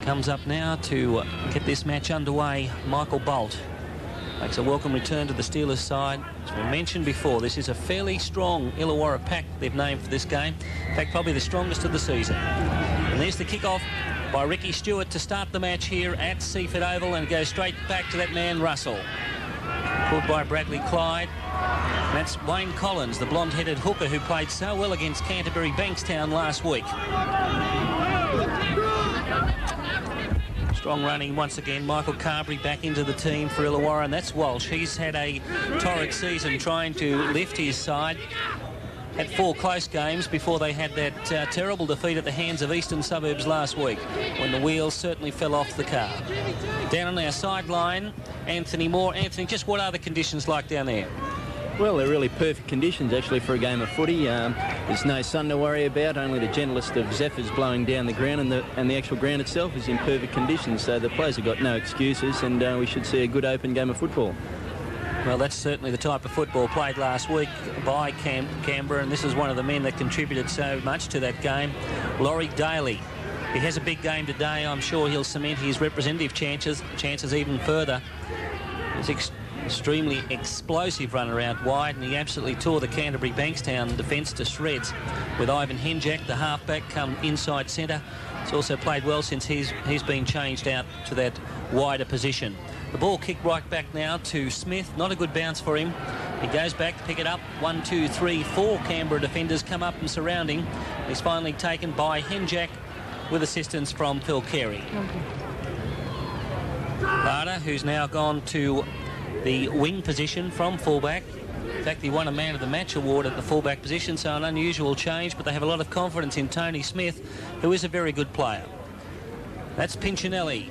comes up now to get this match underway. Michael Bolt makes a welcome return to the Steelers side. As we mentioned before, this is a fairly strong Illawarra pack they've named for this game. In fact, probably the strongest of the season. And there's the kick-off by Ricky Stewart to start the match here at Seaford Oval, and goes straight back to that man Russell. Caught by Bradley Clyde. And that's Wayne Collins, the blonde-headed hooker who played so well against Canterbury Bankstown last week. Strong running once again. Michael Carberry back into the team for Illawarra, and that's Walsh. He's had a torrid season trying to lift his side. Had 4 close games before they had that terrible defeat at the hands of Eastern Suburbs last week, when the wheels certainly fell off the car. Down on our sideline, Anthony Moore. Anthony, just what are the conditions like down there? Well, they're really perfect conditions, actually, for a game of footy. There's no sun to worry about, only the gentlest of zephyrs blowing down the ground, and the actual ground itself is in perfect conditions, so the players have got no excuses, and we should see a good open game of football. Well, that's certainly the type of football played last week by Canberra, and this is one of the men that contributed so much to that game, Laurie Daly. He has a big game today. I'm sure he'll cement his representative chances even further. He's extremely explosive run around wide, and he absolutely tore the Canterbury Bankstown defence to shreds, with Ivan Henjak, the halfback, come inside centre. He's also played well since he's been changed out to that wider position. The ball kicked right back now to Smith. Not a good bounce for him. He goes back to pick it up. 1, 2, 3, 4 Canberra defenders come up and surround him. He's finally taken by Henjak with assistance from Phil Carey. Larder, who's now gone to the wing position from fullback. In fact, he won a Man of the Match award at the fullback position, so an unusual change, but they have a lot of confidence in Tony Smith, who is a very good player. That's Pinchinelli.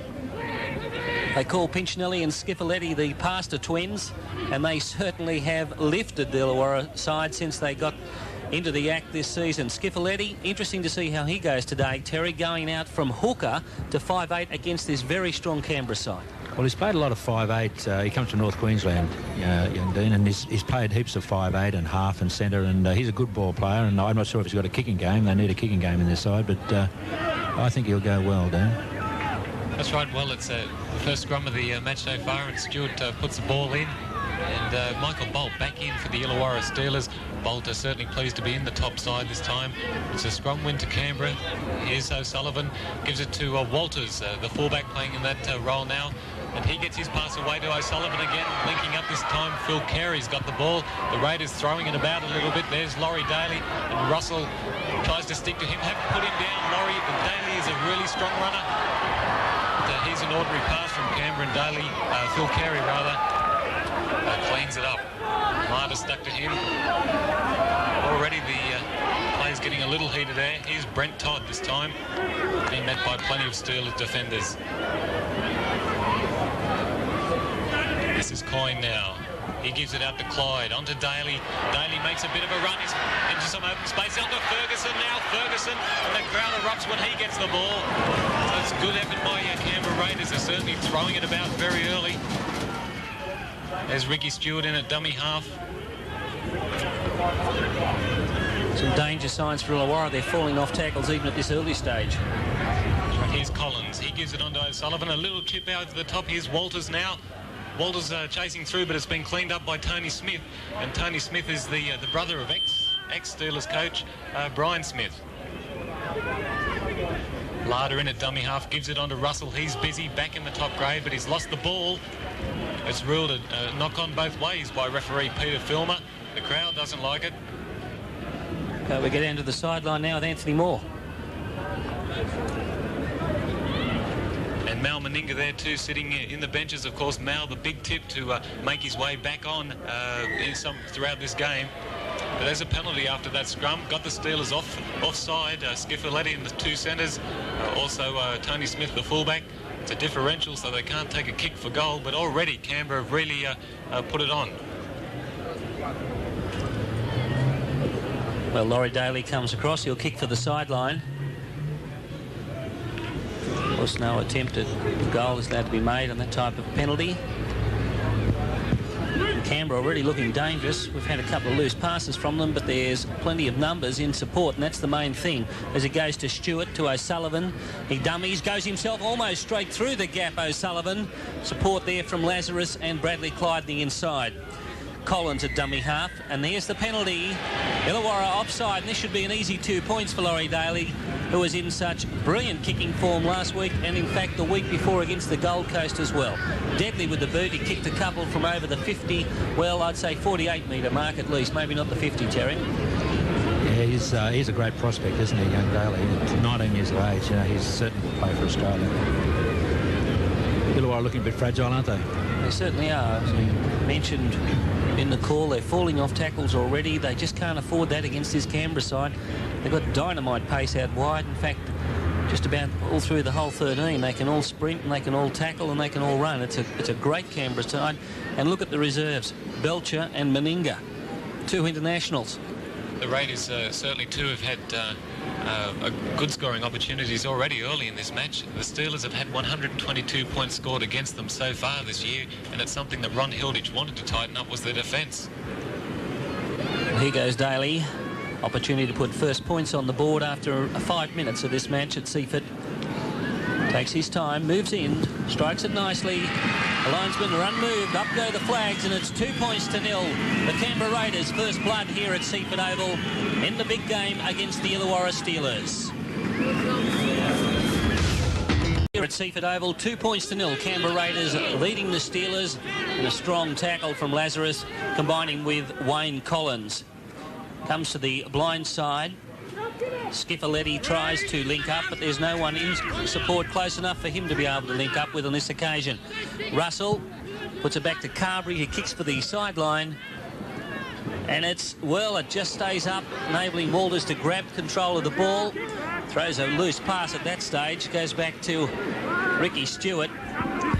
They call Pinchinelli and Schifoletti the Pastor twins, and they certainly have lifted the Illawarra side since they got into the act this season. Schifoletti, interesting to see how he goes today. Terry going out from hooker to 5'8" against this very strong Canberra side. Well, he's played a lot of 5'8". He comes from North Queensland, young Dean, and he's played heaps of 5'8" and half and centre, and he's a good ball player, and I'm not sure if he's got a kicking game. They need a kicking game in their side, but I think he'll go well, Dean. That's right. Well, it's the first scrum of the match so far, and Stewart puts the ball in, and Michael Bolt back in for the Illawarra Steelers. Bolt is certainly pleased to be in the top side this time. It's a scrum win to Canberra. Here's O'Sullivan, gives it to Walters, the fullback, playing in that role now. And he gets his pass away to O'Sullivan again, linking up this time. Phil Carey's got the ball. The Raiders throwing it about a little bit. There's Laurie Daly, and Russell tries to stick to him. Have put him down. Laurie Daly is a really strong runner. Here's an ordinary pass from Canberra, and Daly, Phil Carey rather, cleans it up. Marta stuck to him. Already the play's getting a little heated there. Here's Brent Todd this time, being met by plenty of Steelers defenders. This is Coyne now. He gives it out to Clyde, onto Daly. Daly makes a bit of a run into some open space. Onto Ferguson now. Ferguson, and the crowd erupts when he gets the ball. So it's good effort by Canberra Raiders. They're certainly throwing it about very early. There's Ricky Stewart in at dummy half. Some danger signs for Illawarra. They're falling off tackles even at this early stage. Here's Collins. He gives it onto O'Sullivan. A little chip out to the top. Here's Walters now. Walters chasing through, but it's been cleaned up by Tony Smith. And Tony Smith is the brother of ex-Steelers coach Brian Smith. Larder in at dummy half, gives it on to Russell. He's busy back in the top grade, but he's lost the ball. It's ruled a knock on both ways by referee Peter Filmer. The crowd doesn't like it. We get down to the sideline now with Anthony Moore. And Mal Meninga there too, sitting in the benches. Of course, Mal, the big tip to make his way back on throughout this game. But there's a penalty after that scrum. Got the Steelers offside. Schifoletti and the 2 centres. Also Tony Smith, the fullback. It's a differential, so they can't take a kick for goal. But already Canberra have really put it on. Well, Laurie Daly comes across. He'll kick for the sideline. Of course, no attempt at goal is allowed to be made on that type of penalty. Canberra already looking dangerous. We've had a couple of loose passes from them, but there's plenty of numbers in support, and that's the main thing. As it goes to Stewart, to O'Sullivan. He dummies, goes himself almost straight through the gap, O'Sullivan. Support there from Lazarus and Bradley Clyde the inside. Collins at dummy half, and there's the penalty. Illawarra offside, and this should be an easy 2 points for Laurie Daly, who was in such brilliant kicking form last week, and in fact the week before against the Gold Coast as well. Deadly with the boot. He kicked a couple from over the 50, well, I'd say 48-metre mark at least, maybe not the 50, Terry. Yeah, he's a great prospect, isn't he, young Daly? At 19 years of age, you know, he's certainly a play for Australia. Illawarra looking a bit fragile, aren't they? They certainly are. As we mentioned in the call, they're falling off tackles already. They just can't afford that against this Canberra side. They've got dynamite pace out wide. In fact, just about all through the whole 13, they can all sprint and they can all tackle and they can all run. It's a great Canberra side. And look at the reserves. Belcher and Meninga, 2 internationals. The Raiders certainly too have had good scoring opportunities already early in this match. The Steelers have had 122 points scored against them so far this year, and it's something that Ron Hilditch wanted to tighten up was their defence. Well, here goes Daly. Opportunity to put first points on the board after 5 minutes of this match at Seaford. Takes his time, moves in, strikes it nicely. The linesmen are unmoved, up go the flags, and it's 2 points to 0. The Canberra Raiders first blood here at Seaford Oval in the big game against the Illawarra Steelers. Here at Seaford Oval, 2 points to 0. Canberra Raiders leading the Steelers, and a strong tackle from Lazarus combining with Wayne Collins. Comes to the blind side. Skiffaletti tries to link up, but there's no one in support close enough for him to be able to link up with on this occasion. Russell puts it back to Carberry, who kicks for the sideline. And it just stays up, enabling Walters to grab control of the ball. Throws a loose pass at that stage, goes back to Ricky Stewart.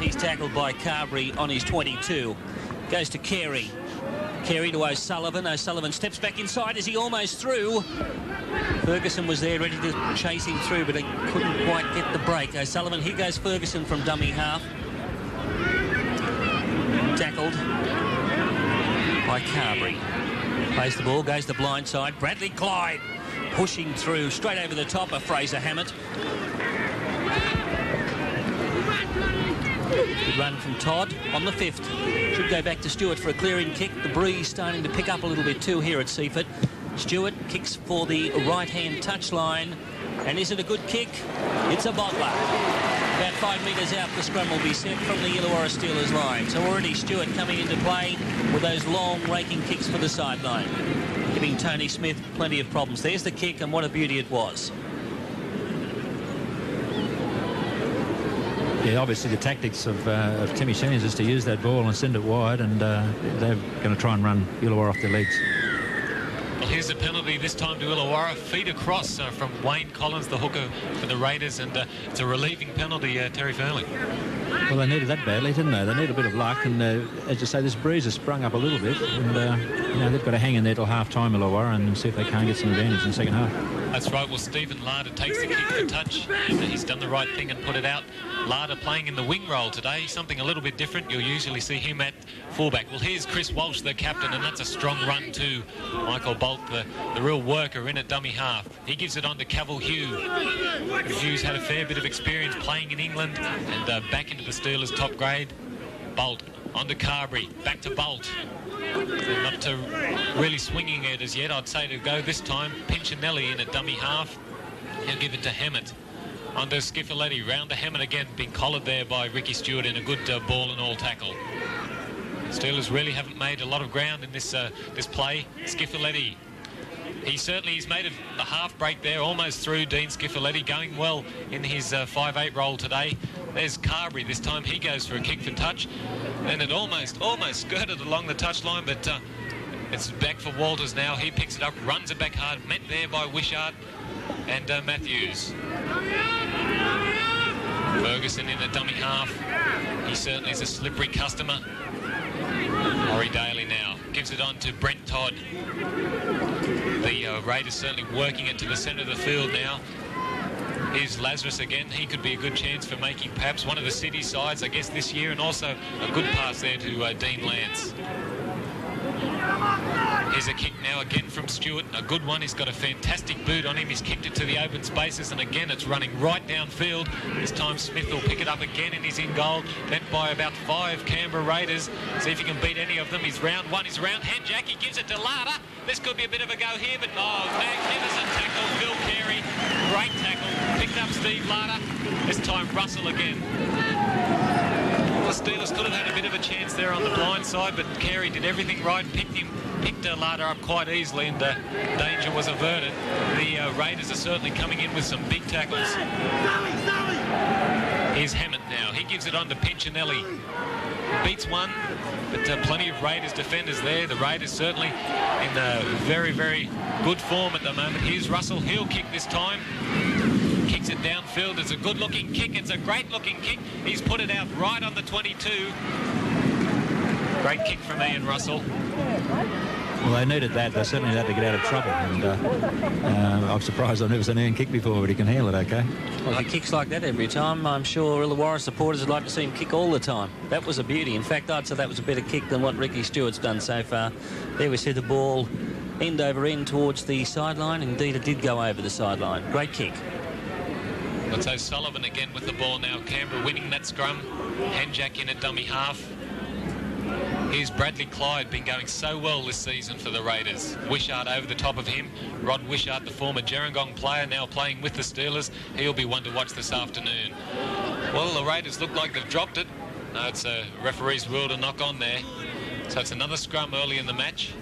He's tackled by Carberry on his 22. Goes to Carey. Carey to O'Sullivan. O'Sullivan steps back inside. Is he almost through? Ferguson was there ready to chase him through, but he couldn't quite get the break. O'Sullivan, here goes Ferguson from dummy half. Tackled by Carberry. Plays the ball, goes the blind side. Bradley Clyde pushing through, straight over the top of Fraser Hammett. Good run from Todd on the 5th. Should go back to Stewart for a clearing kick. The breeze starting to pick up a little bit too here at Seaford. Stewart kicks for the right-hand touchline. And is it a good kick? It's a bottler. About 5 metres out, the scrum will be set from the Illawarra Steelers line. So already Stewart coming into play with those long raking kicks for the sideline, giving Tony Smith plenty of problems. There's the kick, and what a beauty it was. Yeah, obviously the tactics of Timmy Sheens is to use that ball and send it wide, and they're going to try and run Illawarra off their legs. Well, here's a penalty this time to Illawarra. Feed across from Wayne Collins, the hooker for the Raiders, and it's a relieving penalty, Terry Furley. Well, they needed that badly, didn't they? They need a bit of luck, and as you say, this breeze has sprung up a little bit, and you know, they've got to hang in there till half-time, Illawarra, and see if they can't get some advantage in the second half. That's right. Well, Stephen Larder takes the kick for touch, and he's done the right thing and put it out. Larder playing in the wing role today, something a little bit different. You'll usually see him at fullback. Well, here's Chris Walsh, the captain, and that's a strong run to Michael Bolt, the real worker in at dummy half. He gives it on to Cavill Hugh. Hugh's had a fair bit of experience playing in England and back into the Steelers top grade. Bolt on to Carberry, back to Bolt. Not to really swinging it as yet, I'd say, to go this time. Pinchinelli in at dummy half. He'll give it to Hammett. On to Skiffaletti, round to Hammett again, being collared there by Ricky Stewart in a good ball and all tackle. Steelers really haven't made a lot of ground in this play. Skiffaletti, he's made a half break there, almost through. Dean Skiffaletti going well in his 5'8" role today. There's Carberry, this time he goes for a kick for touch, and it almost skirted along the touchline, but it's back for Walters now. He picks it up, runs it back hard, met there by Wishart and Matthews. Ferguson in the dummy half. He certainly is a slippery customer. Laurie Daly now gives it on to Brent Todd. The Raiders certainly working it to the centre of the field now. Here's Lazarus again. He could be a good chance for making perhaps one of the city sides, I guess, this year, and also a good pass there to Dean Lance. Here's a kick now again from Stewart. A good one. He's got a fantastic boot on him. He's kicked it to the open spaces, and again it's running right downfield. This time Smith will pick it up again, and he's in goal. Bent by about 5 Canberra Raiders. See if he can beat any of them. He's round one. He's round Henjack. He gives it to Lada. This could be a bit of a go here, but magnificent tackle. Phil Carey. Great tackle. Picked up Steve Lada. This time Russell again. The Steelers could have had a bit of a chance there on the blind side, but Carey did everything right, picked Lada up quite easily, and danger was averted. The Raiders are certainly coming in with some big tackles. Here's Hammond now. He gives it on to Pinchinelli. Beats one, but plenty of Raiders defenders there. The Raiders certainly in very, very good form at the moment. Here's Russell. He'll kick this time. Kicks it downfield. It's a good-looking kick. It's a great-looking kick. He's put it out right on the 22. Great kick from Ian Russell. Well, they needed that. They certainly had to get out of trouble. And I'm surprised I've never seen Ian kick before, but he can handle it okay. Well, he kicks like that every time. I'm sure Illawarra supporters would like to see him kick all the time. That was a beauty. In fact, I'd say that was a better kick than what Ricky Stewart's done so far. There we see the ball end over end towards the sideline. Indeed, it did go over the sideline. Great kick. Let's say Sullivan again with the ball now. Canberra winning that scrum. Henjack in at dummy half. Here's Bradley Clyde, been going so well this season for the Raiders. Wishart over the top of him. Rod Wishart, the former Gerringong player, now playing with the Steelers. He'll be one to watch this afternoon. Well, the Raiders look like they've dropped it. No, it's a referee's rule to knock on there. So it's another scrum early in the match.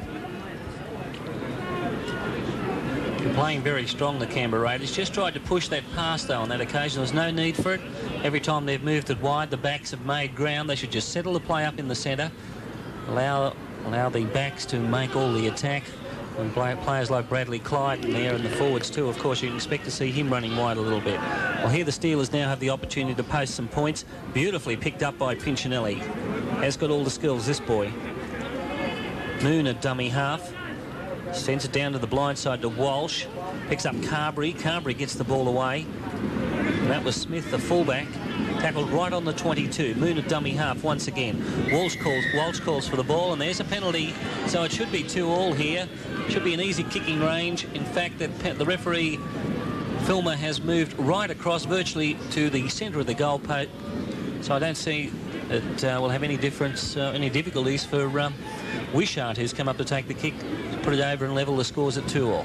Playing very strong, the Canberra Raiders. Just tried to push that pass, though, on that occasion. There was no need for it. Every time they've moved it wide, the backs have made ground. They should just settle the play up in the centre. Allow the backs to make all the attack. And players like Bradley Clyde in there and the forwards too, of course, you can expect to see him running wide a little bit. Well, here the Steelers now have the opportunity to post some points. Beautifully picked up by Pinchinelli. Has got all the skills, this boy. Moon at dummy half. Sends it down to the blind side to Walsh. Picks up Carberry. Carberry gets the ball away. And that was Smith, the fullback. Tackled right on the 22. Moon at dummy half once again. Walsh calls for the ball, and there's a penalty. So it should be 2-2 here. Should be an easy kicking range. In fact, the referee, Filmer, has moved right across virtually to the centre of the goal post. So I don't see it will have any difference, any difficulties for Wishart, who's come up to take the kick, put it over and level the scores at 2-2.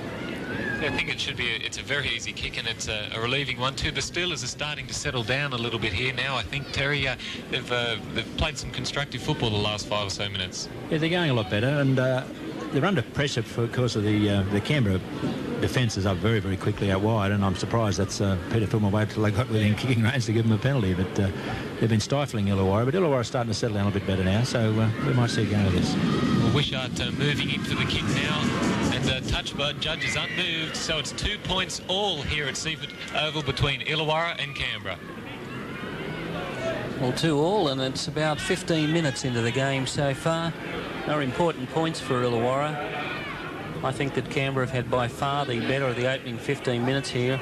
I think it should be. It's a very easy kick, and it's a relieving one too. The Steelers are starting to settle down a little bit here now. I think, Terry, they've played some constructive football the last 5 or so minutes. Yeah, they're going a lot better, and they're under pressure because of the Canberra defence is up very, very quickly out wide, and I'm surprised that's Peter Filmer waited till they got within kicking range to give them a penalty. But they've been stifling Illawarra, but Illawarra's starting to settle down a bit better now, so we might see a go of this. Well, Wishart moving in for the kick now, and touch by judge is unmoved, so it's 2 points all here at Seaford Oval between Illawarra and Canberra. Well, 2-2, and it's about 15 minutes into the game so far. No important points for Illawarra. I think that Canberra have had by far the better of the opening 15 minutes here.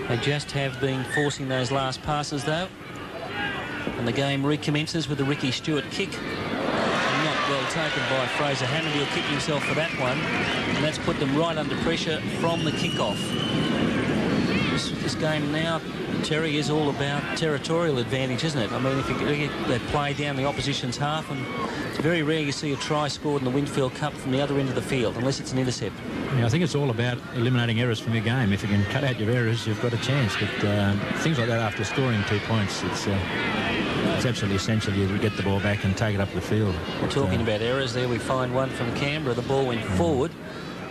They just have been forcing those last passes, though. And the game recommences with the Ricky Stewart kick. Not well taken by Fraser Hammond. He'll kick himself for that one. And that's put them right under pressure from the kickoff. This game now, Terry, is all about territorial advantage, isn't it? I mean, if you get that play down the opposition's half, and it's very rare you see a try scored in the Winfield Cup from the other end of the field, unless it's an intercept. Yeah, I think it's all about eliminating errors from your game. If you can cut out your errors, you've got a chance. But things like that after scoring 2 points, it's absolutely essential you get the ball back and take it up the field. We're talking about errors there. We find one from Canberra. The ball went forward,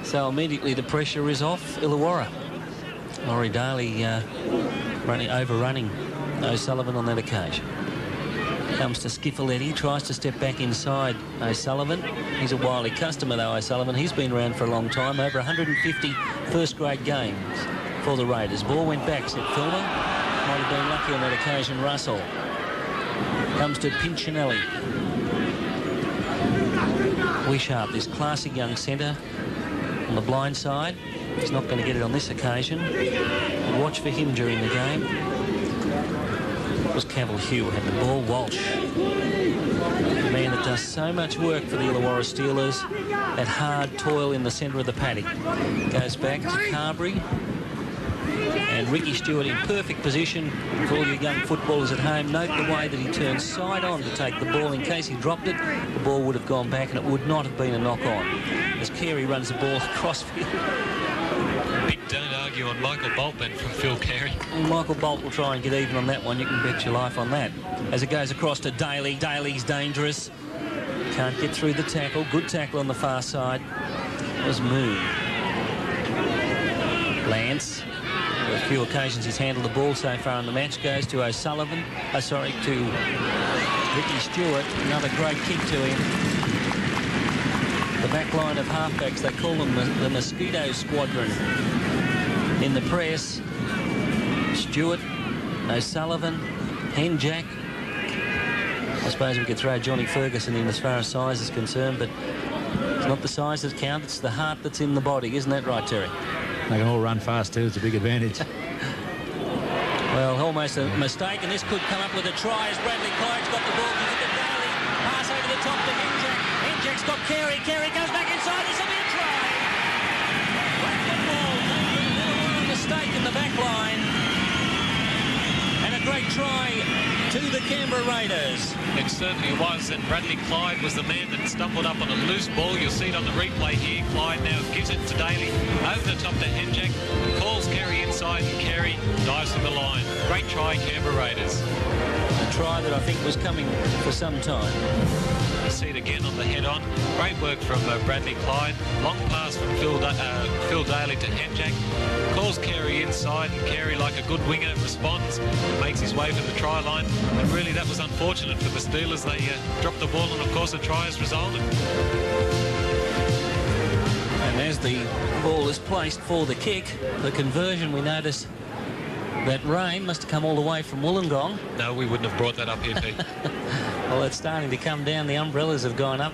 so immediately the pressure is off Illawarra. Laurie Daly overrunning O'Sullivan on that occasion. Comes to Skiffaletti, tries to step back inside O'Sullivan. He's a wily customer, though, O'Sullivan. He's been around for a long time, over 150 first-grade games for the Raiders. Ball went back, said Filmer. Might have been lucky on that occasion, Russell. Comes to Pinchinelli. Wishart, this classic young centre on the blind side. He's not going to get it on this occasion. Watch for him during the game. It was Campbell Hugh had the ball. Walsh, the man that does so much work for the Illawarra Steelers, that hard toil in the centre of the paddock. Goes back to Carberry. And Ricky Stewart in perfect position for all your young footballers at home. Note the way that he turns side on to take the ball. In case he dropped it, the ball would have gone back and it would not have been a knock-on. As Carey runs the ball across field. Big don't argue on Michael Boltman from Phil Carey. Michael Bolt will try and get even on that one. You can bet your life on that. As it goes across to Daly. Daly's dangerous. Can't get through the tackle. Good tackle on the far side. It was Moon. Lance. A few occasions he's handled the ball so far in the match. Goes to O'Sullivan. To Ricky Stewart. Another great kick to him. The back line of halfbacks, they call them the Mosquito Squadron. In the press, Stewart, O'Sullivan, Henjack. I suppose we could throw Johnny Ferguson in as far as size is concerned, but it's not the size that counts, it's the heart that's in the body. Isn't that right, Terry? They can all run fast too. It's a big advantage. Well, almost a mistake, and this could come up with a try as Bradley Clyde's got the ball. Gives it to Daly. Pass over the top to Henjack. Henjack's got Carey. Carey goes back inside. This will be a try. Great football. A mistake in the back line. And a great try to the Canberra Raiders. It certainly was, and Bradley Clyde was the man that stumbled up on a loose ball. You'll see it on the replay here. Clyde now gives it to Daly, over the top to Henjack, calls Carey inside, and Carey dives to the line. Great try, Canberra Raiders. A try that I think was coming for some time. You see it again on the head-on. Great work from Bradley Clyde. Long pass from Phil Daly to Henjack. Calls Carey inside, and Carey, like a good winger, responds and makes his way to the try line. And really, that was unfortunate for the Steelers. They dropped the ball, and of course, a try has resulted. And as the ball is placed for the kick, the conversion, we notice that rain must have come all the way from Wollongong. No, we wouldn't have brought that up here, Pete. Well, it's starting to come down. The umbrellas have gone up.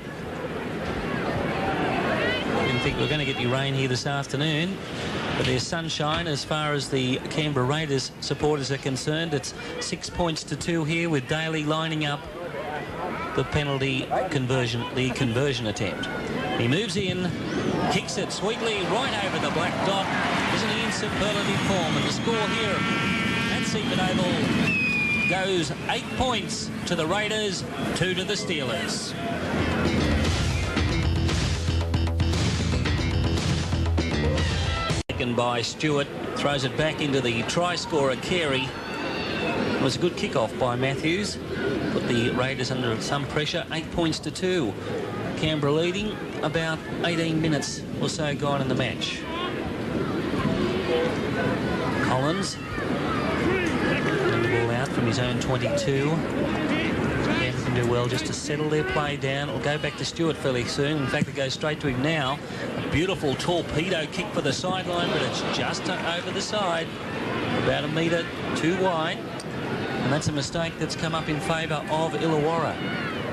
Didn't think we were going to get any rain here this afternoon, but there's sunshine as far as the Canberra Raiders supporters are concerned. It's 6 points to 2 here, with Daly lining up the penalty conversion, the conversion attempt. He moves in, kicks it sweetly right over the black dot. Isn't he in superlative form? And the score here at Seaman Oval goes 8 points to the Raiders, 2 to the Steelers. Taken by Stewart, throws it back into the try scorer Carey. It was a good kick-off by Matthews. Put the Raiders under some pressure, 8 points to 2. Canberra leading, about 18 minutes or so gone in the match. Collins, the ball out from his own 22. Canberra can do well just to settle their play down. It'll go back to Stewart fairly soon. In fact, it goes straight to him now. A beautiful torpedo kick for the sideline, but it's just over the side. About a metre too wide. And that's a mistake that's come up in favour of Illawarra.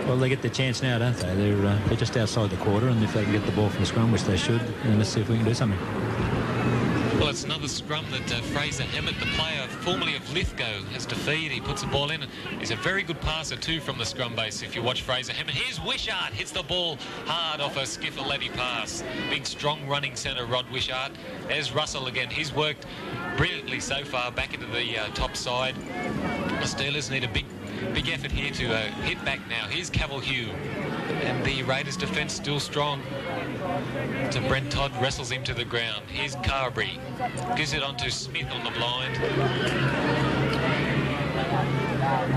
Well, they get the chance now, don't they? They're just outside the quarter, and if they can get the ball from the scrum, which they should, then let's see if we can do something. Well, it's another scrum that Fraser Hammett, the player formerly of Lithgow, has to feed. He puts the ball in. He's a very good passer too from the scrum base if you watch Fraser Hammett. Here's Wishart, hits the ball hard off a Skiffle-Letty pass. Big, strong running centre, Rod Wishart. There's Russell again. He's worked brilliantly so far back into the top side. The Steelers need a big effort here to hit back now. Here's Campbell Hugh. And the Raiders' defence still strong. So Brent Todd wrestles him to the ground. Here's Carberry. Gives it on to Smith on the blind.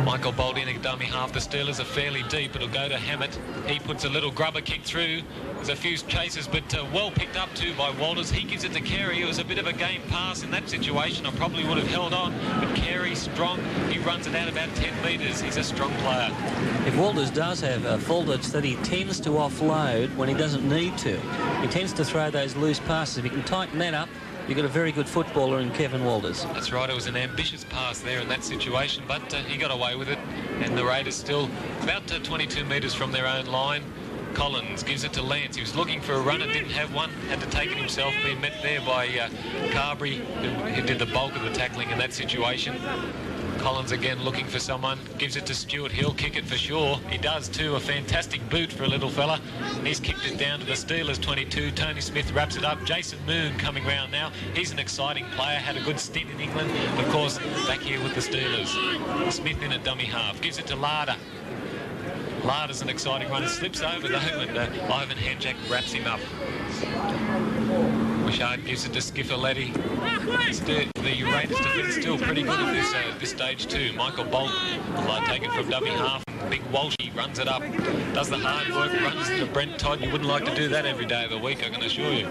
Michael Bolt in a dummy half. The Steelers are fairly deep. It'll go to Hammett. He puts a little grubber kick through. There's a few chases, but well picked up too by Walters. He gives it to Carey. It was a bit of a game pass in that situation. I probably would have held on, but Carey, strong. He runs it out about 10 metres. He's a strong player. If Walters does have a fault, it's that he tends to offload when he doesn't need to. He tends to throw those loose passes. If he can tighten that up, you've got a very good footballer in Kevin Walters. That's right. It was an ambitious pass there in that situation, but he got away with it. And the Raiders still about 22 metres from their own line. Collins gives it to Lance. He was looking for a runner, didn't have one, had to take it himself, being met there by Carberry, who did the bulk of the tackling in that situation. Collins again looking for someone, gives it to Stewart. He'll kick it for sure. He does too. A fantastic boot for a little fella. And he's kicked it down to the Steelers 22. Tony Smith wraps it up. Jason Moon coming round now. He's an exciting player, had a good stint in England. Of course, back here with the Steelers. Smith in a dummy half. Gives it to Larder. Larder's an exciting runner. Slips over though, and Ivan Hanjak wraps him up. Wishart gives it to Skiffaletti. The Raiders defence still pretty good at this stage too. Michael Bolt taken from dummy half. Big Walshy runs it up, does the hard work, runs to Brent Todd. You wouldn't like to do that every day of the week, I can assure you.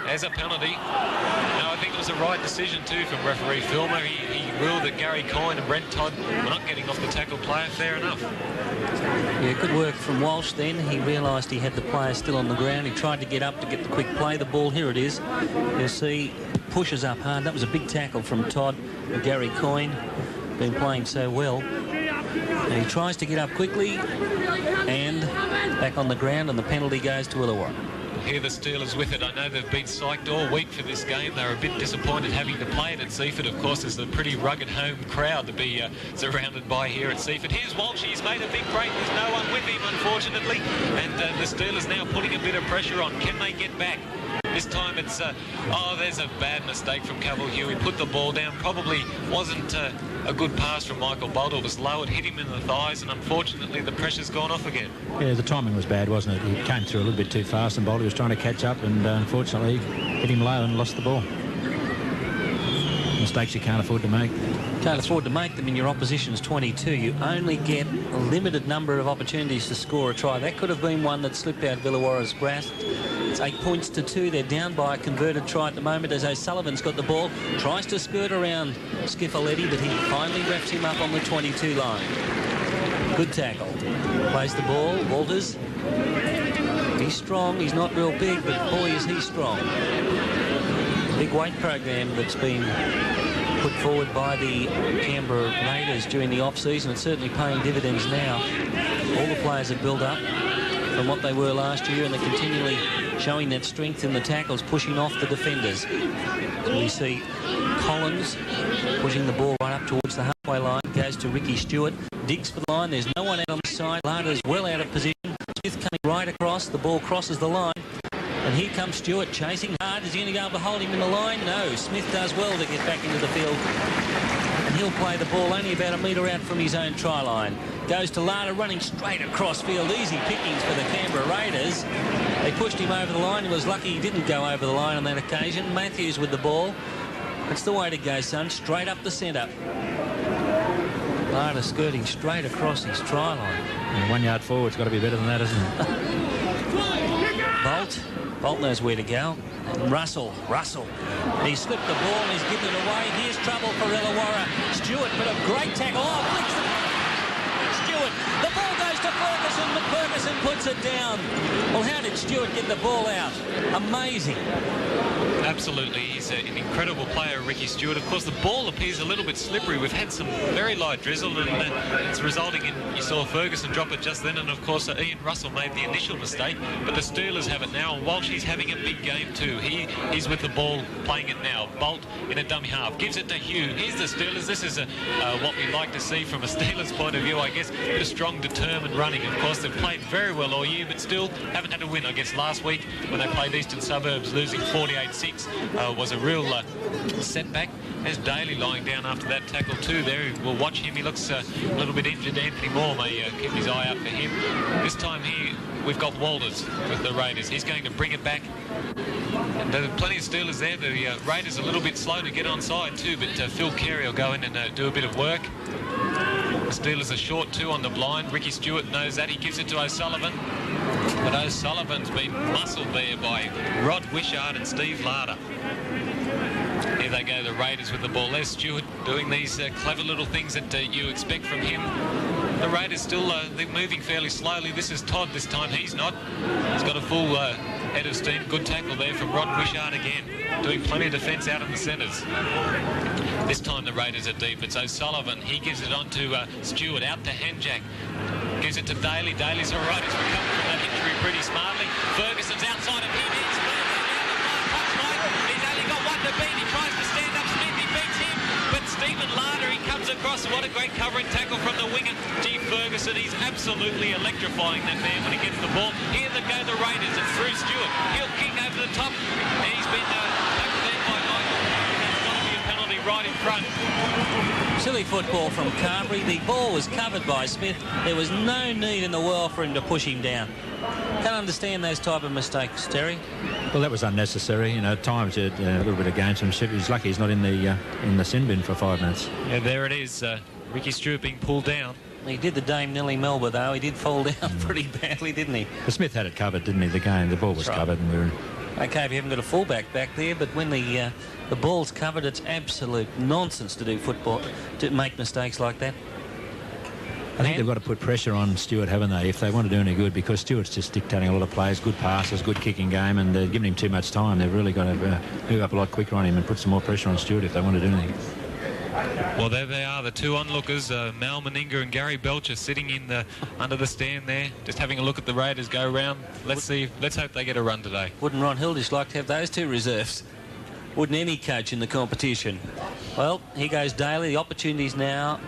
As a penalty. No, I think it was a right decision too from referee Filmer. He ruled that Gary Coyne and Brent Todd were not getting off the tackle player. Fair enough. Yeah, good work from Walsh then. He realised he had the player still on the ground. He tried to get up to get the quick play. The ball, here it is. You'll see, pushes up hard. That was a big tackle from Todd. And Gary Coyne, been playing so well. And he tries to get up quickly and back on the ground, and the penalty goes to Illawarra. Here the Steelers with it. I know they've been psyched all week for this game. They're a bit disappointed having to play it at Seaford. Of course, there's a pretty rugged home crowd to be surrounded by here at Seaford. Here's Walsh. He's made a big break. There's no one with him, unfortunately. And the Steelers now putting a bit of pressure on. Can they get back? This time it's, there's a bad mistake from Cavill Hugh. He put the ball down. Probably wasn't a good pass from Michael Bolt. It was low. It hit him in the thighs, and unfortunately the pressure's gone off again. Yeah, the timing was bad, wasn't it? He came through a little bit too fast, and Boldy was trying to catch up, and unfortunately hit him low and lost the ball. Mistakes you can't afford to make. Can't afford to make them in your opposition's 22. You only get a limited number of opportunities to score a try. That could have been one that slipped out of Illawarra's grasp. It's 8 points to 2. They're down by a converted try at the moment as O'Sullivan's got the ball. Tries to skirt around Skiffaletti, but he finally wraps him up on the 22 line. Good tackle. Plays the ball. Walters. He's strong. He's not real big, but boy, is he strong. Big weight program that's been put forward by the Canberra Raiders during the off-season. It's certainly paying dividends now. All the players have built up from what they were last year, and they're continually showing that strength in the tackles, pushing off the defenders. So we see Collins pushing the ball right up towards the halfway line. Goes to Ricky Stewart. Digs for the line. There's no one out on the side. Larder's well out of position. Smith coming right across. The ball crosses the line. And here comes Stewart chasing hard. Is he going to go able to hold him in the line? No. Smith does well to get back into the field. And he'll play the ball only about a metre out from his own try line. Goes to Larder running straight across field. Easy pickings for the Canberra Raiders. They pushed him over the line. He was lucky he didn't go over the line on that occasion. Matthews with the ball. It's the way to go, son. Straight up the centre. Larder skirting straight across his try line. And 1 yard forward's got to be better than that, isn't it? Bolt knows where to go. And Russell. He slipped the ball and he's given it away. Here's trouble for Illawarra. Stewart, but a great tackle. Oh, flicks the Stewart. The ball goes to Ferguson, but Ferguson puts it down. Well, how did Stewart get the ball out? Amazing. Absolutely. He's an incredible player, Ricky Stewart. Of course, the ball appears a little bit slippery. We've had some very light drizzle, and it's resulting in, you saw Ferguson drop it just then, and of course Ian Russell made the initial mistake, but the Steelers have it now, and Walsh, he's having a big game too. He's with the ball, playing it now. Bolt in a dummy half, gives it to Hugh. Here's the Steelers. This is what we like to see from a Steelers point of view, I guess. A strong, determined running. Of course, they've played very well all year, but still haven't had a win. I guess last week when they played Eastern Suburbs, losing 48-6 was a real setback. There's Daly lying down after that tackle too there. We'll watch him. He looks a little bit injured. Anthony Moore may keep his eye out for him. This time here we've got Walters with the Raiders. He's going to bring it back. And there are plenty of Steelers there. The Raiders a little bit slow to get onside too, but Phil Carey will go in and do a bit of work. The Steelers are short too on the blind. Ricky Stewart knows that. He gives it to O'Sullivan. But O'Sullivan's been muscled there by Rod Wishart and Steve Larder. Here they go, the Raiders with the ball. There's Stewart doing these clever little things that you expect from him. The Raiders still they're moving fairly slowly. This is Todd this time. He's not. He's got a full head of steam. Good tackle there from Rod Wishart again. Doing plenty of defence out in the centres. This time the Raiders are deep. It's O'Sullivan. He gives it on to Stewart. Out to Hanjak. Gives it to Daly. Daly's all right. He's recovered from that injury pretty smartly. Ferguson's outside of him. He's down the far touchline. He's only got one to beat. He tries to stand up. Smith, he beats him. But Stephen Larder, he comes across. What a great covering tackle from the winger. G. Ferguson, he's absolutely electrifying that man when he gets the ball. Here they go the Raiders. It's through Stewart. He'll kick over the top. And he's been tackled there by Michael. There's got to be a penalty right in front. Silly football from Carberry. The ball was covered by Smith. There was no need in the world for him to push him down. Can't understand those type of mistakes, Terry. Well, that was unnecessary. You know, at times a little bit of gamesmanship. He's lucky he's not in the sin bin for 5 minutes. Yeah, there it is. Ricky Stewart being pulled down. He did the Dame Nellie Melba, though. He did fall down pretty badly, didn't he? But Smith had it covered, didn't he, the game? The ball was covered and we were... Okay, if you haven't got a fullback back there, but when the ball's covered, it's absolute nonsense to do football, to make mistakes like that. I think they've got to put pressure on Stewart, haven't they, if they want to do any good, because Stewart's just dictating a lot of plays, good passes, good kicking game, and they're giving him too much time. They've really got to move up a lot quicker on him and put some more pressure on Stewart if they want to do anything. Well, there they are, the two onlookers, Mal Meninga and Gary Belcher, sitting in under the stand there, just having a look at the Raiders go round. Let's hope they get a run today. Wouldn't Ron Hildish like to have those two reserves? Wouldn't any coach in the competition? Well, here goes Daly. The opportunities now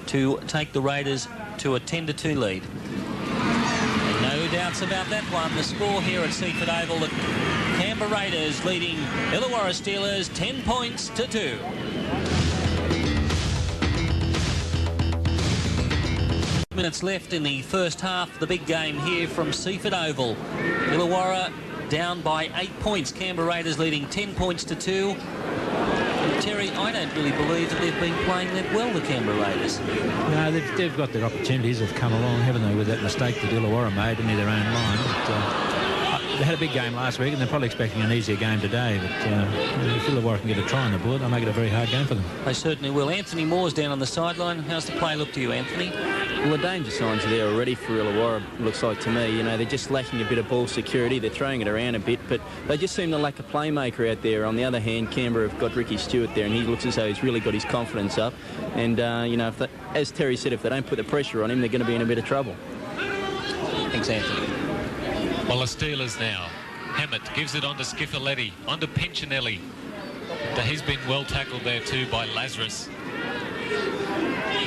to take the Raiders to a 10-2 lead. And no doubts about that one. The score here at Seaford Oval, the Canberra Raiders leading Illawarra Steelers 10 points to 2. Minutes left in the first half. The big game here from Seaford Oval. Illawarra down by 8 points. Canberra Raiders leading 10 points to 2. And Terry, I don't really believe that they've been playing that well, the Canberra Raiders. No, they've got their opportunities. They've come along, haven't they, with that mistake that Illawarra made into their own line. But, they had a big game last week and they're probably expecting an easier game today. But if Illawarra can get a try on the board, they'll make it a very hard game for them. They certainly will. Anthony Moore's down on the sideline. How's the play look to you, Anthony? Well, the danger signs are there already for Illawarra, looks like to me. You know, they're just lacking a bit of ball security. They're throwing it around a bit, but they just seem to lack a playmaker out there. On the other hand, Canberra have got Ricky Stewart there, and he looks as though he's really got his confidence up. And, you know, as Terry said, if they don't put the pressure on him, they're going to be in a bit of trouble. Thanks, Anthony. Well, the Steelers now. Hammett gives it on to Schiffoletti, on to Pinchinelli. He's been well tackled there too by Lazarus.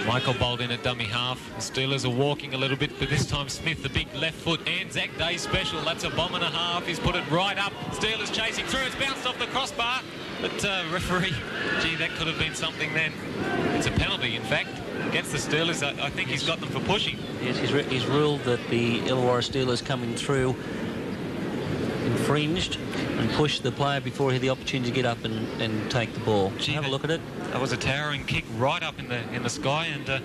Michael Bolt in at dummy half. The Steelers are walking a little bit, but this time Smith, the big left foot, Anzac Day special. That's a bomb and a half. He's put it right up. Steelers chasing through. It's bounced off the crossbar. But referee, gee, that could have been something then. It's a penalty, in fact, against the Steelers. I think he's got them for pushing. Yes, he's ruled that the Illawarra Steelers coming through infringed and pushed the player before he had the opportunity to get up and take the ball. Gee, have a look at it. That was a towering kick right up in the sky, and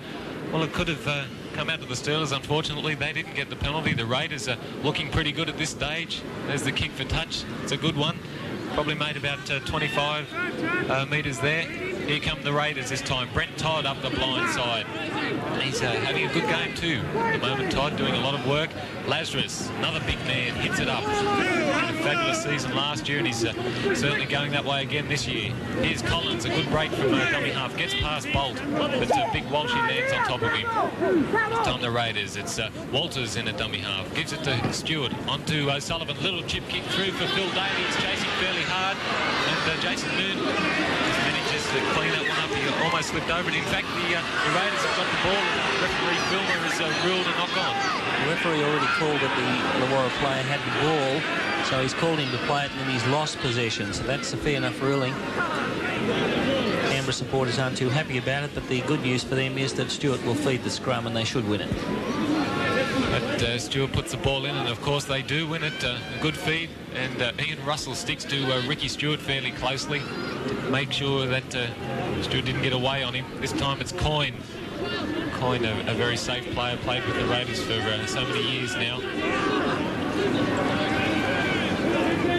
well, it could have come out to the Steelers. Unfortunately, they didn't get the penalty. The Raiders are looking pretty good at this stage. There's the kick for touch. It's a good one. Probably made about 25 metres there. Here come the Raiders this time. Brent Todd up the blind side. He's having a good game too at the moment. Todd doing a lot of work. Lazarus, another big man, hits it up. Had a fabulous season last year, and he's certainly going that way again this year. Here's Collins, a good break from dummy half. Gets past Bolt, but big Walshy lands on top of him. This time the Raiders, it's Walters in a dummy half. Gives it to Stewart, onto O'Sullivan. Little chip kick through for Phil Daly. He's chasing fairly hard, and Jason Moon manages to clean that one up. He almost slipped over it. In fact, the Raiders have got the ball. Referee Filmer has ruled a knock-on. The referee already called that the Illawarra player had the ball, so he's called him to play it, and then he's lost possession. So that's a fair enough ruling. Canberra supporters aren't too happy about it, but the good news for them is that Stewart will feed the scrum, and they should win it. But Stewart puts the ball in, and of course they do win it. A good feed, and Ian Russell sticks to Ricky Stewart fairly closely to make sure that Stewart didn't get away on him. This time it's Coyne. Coyne, a very safe player, played with the Raiders for so many years now.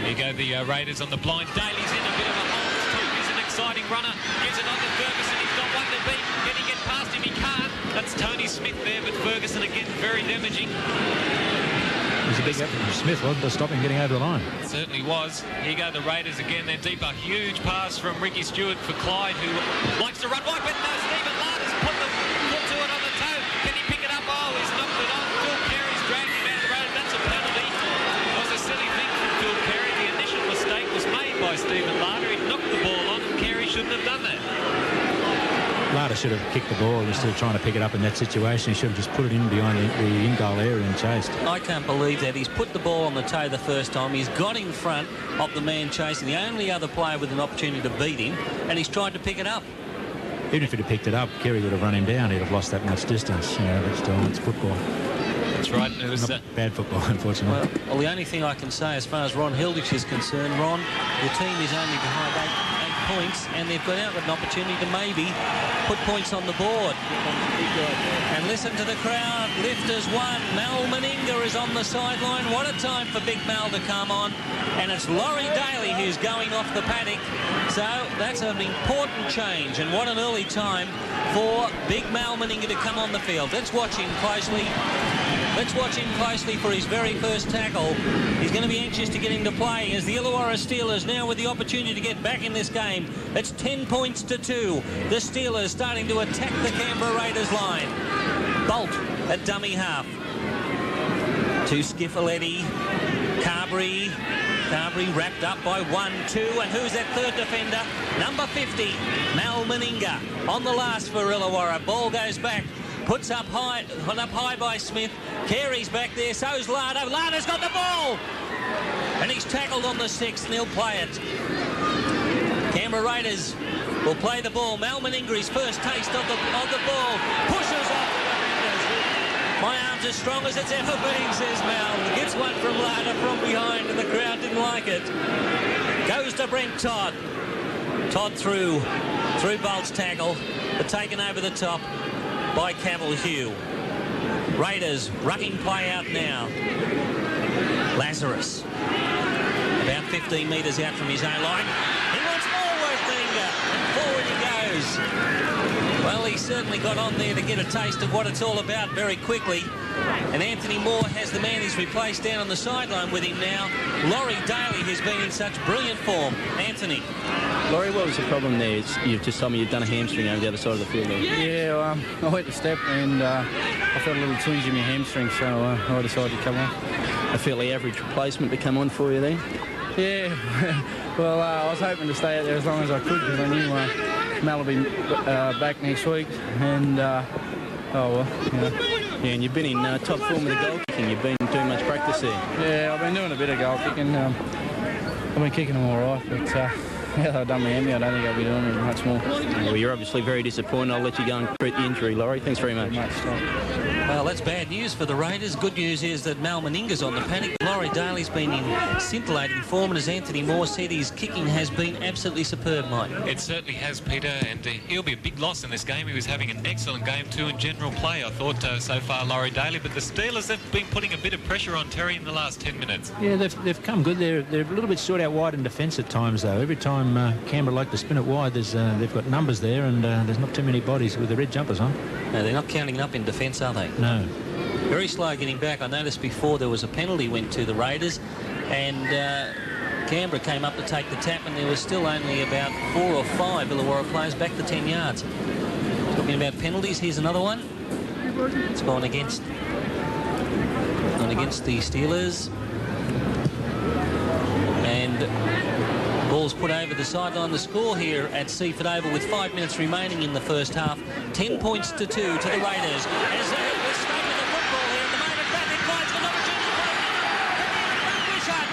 Here you go, the Raiders on the blind. Daly's in a bit of a hole. He's an exciting runner. Gives it on to Ferguson. He's got one to beat. Can he get past him? He can't. That's Tony Smith there, but Ferguson again very damaging. It was a big effort from Smith, wasn't it, to stop him getting over the line? It certainly was. Here go the Raiders again. They're deep. A huge pass from Ricky Stewart for Clyde, who likes to run wide, but no, Stephen Larder's put the foot to it on the toe. Can he pick it up? Oh, he's knocked it Ryder should have kicked the ball instead of trying to pick it up in that situation. He should have just put it in behind the in-goal area and chased. I can't believe that. He's put the ball on the toe the first time. He's got in front of the man chasing, the only other player with an opportunity to beat him, and he's tried to pick it up. Even if he'd have picked it up, Kerry would have run him down. He'd have lost that much distance. You know, but still, it's football. That's right. It was Not bad football, unfortunately. Well, the only thing I can say as far as Ron Hilditch is concerned, Ron, the team is only behind 8 points, and they've got an opportunity to maybe put points on the board. And listen to the crowd. Lifters won. Mal Meninga is on the sideline. What a time for Big Mal to come on. And it's Laurie Daly who's going off the paddock. So that's an important change. And what an early time for Big Mal Meninga to come on the field. Let's watch him closely. Let's watch him closely for his very first tackle. He's going to be anxious to get him to play as the Illawarra Steelers now with the opportunity to get back in this game. It's 10 points to 2. The Steelers starting to attack the Canberra Raiders line. Bolt at dummy half. To Skiffaletti. Carberry wrapped up by 1-2. And who's that third defender? Number 50, Mal Meninga. On the last for Illawarra. Ball goes back. Puts up high by Smith. Carey's back there, so's Lardo. Lardo's got the ball! And he's tackled on the 6th, and he'll play it. Canberra Raiders will play the ball. Mal Meninga, his first taste of the ball. Pushes off the defenders. My arm's as strong as it's ever been, says Mal. Gets one from Lardo from behind, and the crowd didn't like it. Goes to Brent Todd. Todd through Bolt's tackle, but taken over the top by Campbell Hugh. Raiders rucking play out now. Lazarus about 15 metres out from his own line. He wants more work, Meninga, and forward he goes. Well, he certainly got on there to get a taste of what it's all about very quickly. And Anthony Moore has the man he's replaced down on the sideline with him now. Laurie Daly, who's been in such brilliant form. Anthony. Laurie, what was the problem there? You've just told me you've done a hamstring over the other side of the field there. Yeah, I went to step and I felt a little twinge in my hamstring, so I decided to come on. A fairly average replacement to come on for you then? Yeah, well, I was hoping to stay out there as long as I could because I knew Mal will be back next week, and oh well, you know. Yeah, and you've been in top form with the goal kicking. You've been doing much practice there. Yeah, I've been doing a bit of goal kicking. I've been kicking them all right, but yeah, I've done my hammy. I don't think I'll be doing it much more. Well, you're obviously very disappointed. I'll let you go and treat the injury, Laurie. Thanks very much. Well, that's bad news for the Raiders. Good news is that Mal Meninga's on the paddock. Laurie Daly's been in scintillating form, and as Anthony Moore said, his kicking has been absolutely superb, Mike. It certainly has, Peter, and he'll be a big loss in this game. He was having an excellent game too in general play, I thought, so far, Laurie Daly. But the Steelers have been putting a bit of pressure on Terry in the last 10 minutes. Yeah, they've come good. They're a little bit short out wide in defence at times, though. Every time Canberra like to spin it wide, they've got numbers there, and there's not too many bodies with the red jumpers on. No, they're not counting up in defence, are they? No. Very slow getting back. I noticed before there was a penalty went to the Raiders, and Canberra came up to take the tap, and there was still only about 4 or 5 Illawarra players back to 10 yards. Talking about penalties, here's another one. It's gone against the Steelers. And ball's put over the sideline. The score here at Seaford Oval with 5 minutes remaining in the first half. 10 points to 2 to the Raiders. As we're starting the football here at the moment. Patrick Clyde's got an opportunity to play.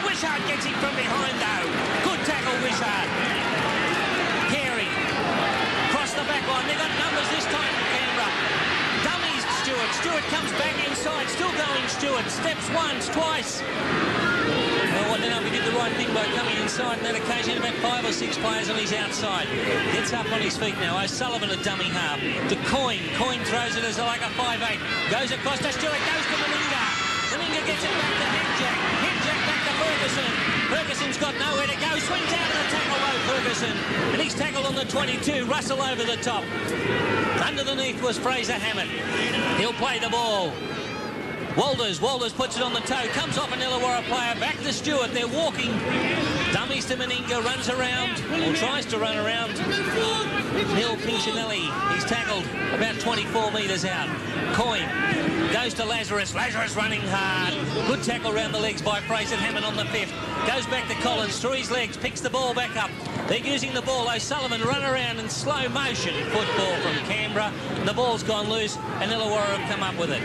Wishart gets him from behind though. Good tackle, Wishart. Carey. Cross the back line. They've got numbers this time for Canberra. Dummies Stewart. Stewart comes back inside. Still going Stewart. Steps once, twice. Well, I don't know if he did the right thing by coming inside on that occasion. About 5 or 6 players on his outside. Gets up on his feet now. O'Sullivan a dummy half. To Coyne. Coyne throws it as like a 5'8". Goes across to Stewart. Goes to Meninga. Meninga gets it back to Hemjack. Hemjack back to Ferguson. Ferguson's got nowhere to go. Swings out of the tackle though, Ferguson. And he's tackled on the 22. Russell over the top. Underneath was Fraser Hammett. He'll play the ball. Walters puts it on the toe, comes off an Illawarra player, back to Stewart, they're walking. Dummies to Meninga, runs around, or tries to run around. Neil Pinchinelli, he's tackled about 24 metres out. Coyne goes to Lazarus, Lazarus running hard. Good tackle around the legs by Fraser Hammond on the 5th. Goes back to Collins, through his legs, picks the ball back up. They're using the ball. O'Sullivan run around in slow motion football from Canberra. The ball's gone loose and Illawarra have come up with it.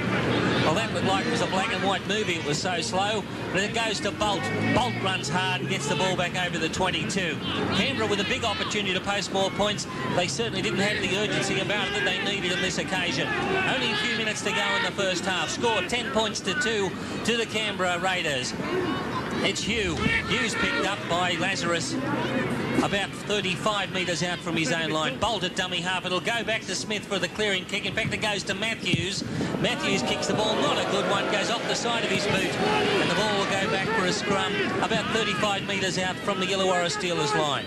Well, that looked like it was a black and white movie. It was so slow. But it goes to Bolt. Bolt runs hard and gets the ball back over the 22. Canberra with a big opportunity to post more points. They certainly didn't have the urgency about it that they needed on this occasion. Only a few minutes to go in the first half. Scored 10 points to 2 to the Canberra Raiders. It's Hugh. Hugh's picked up by Lazarus about 35 metres out from his own line. Bolt at dummy half. It'll go back to Smith for the clearing kick. In fact, it goes to Matthews. Matthews kicks the ball. Not a good one. Goes off the side of his boot. And the ball will go back for a scrum about 35 metres out from the Illawarra Steelers line.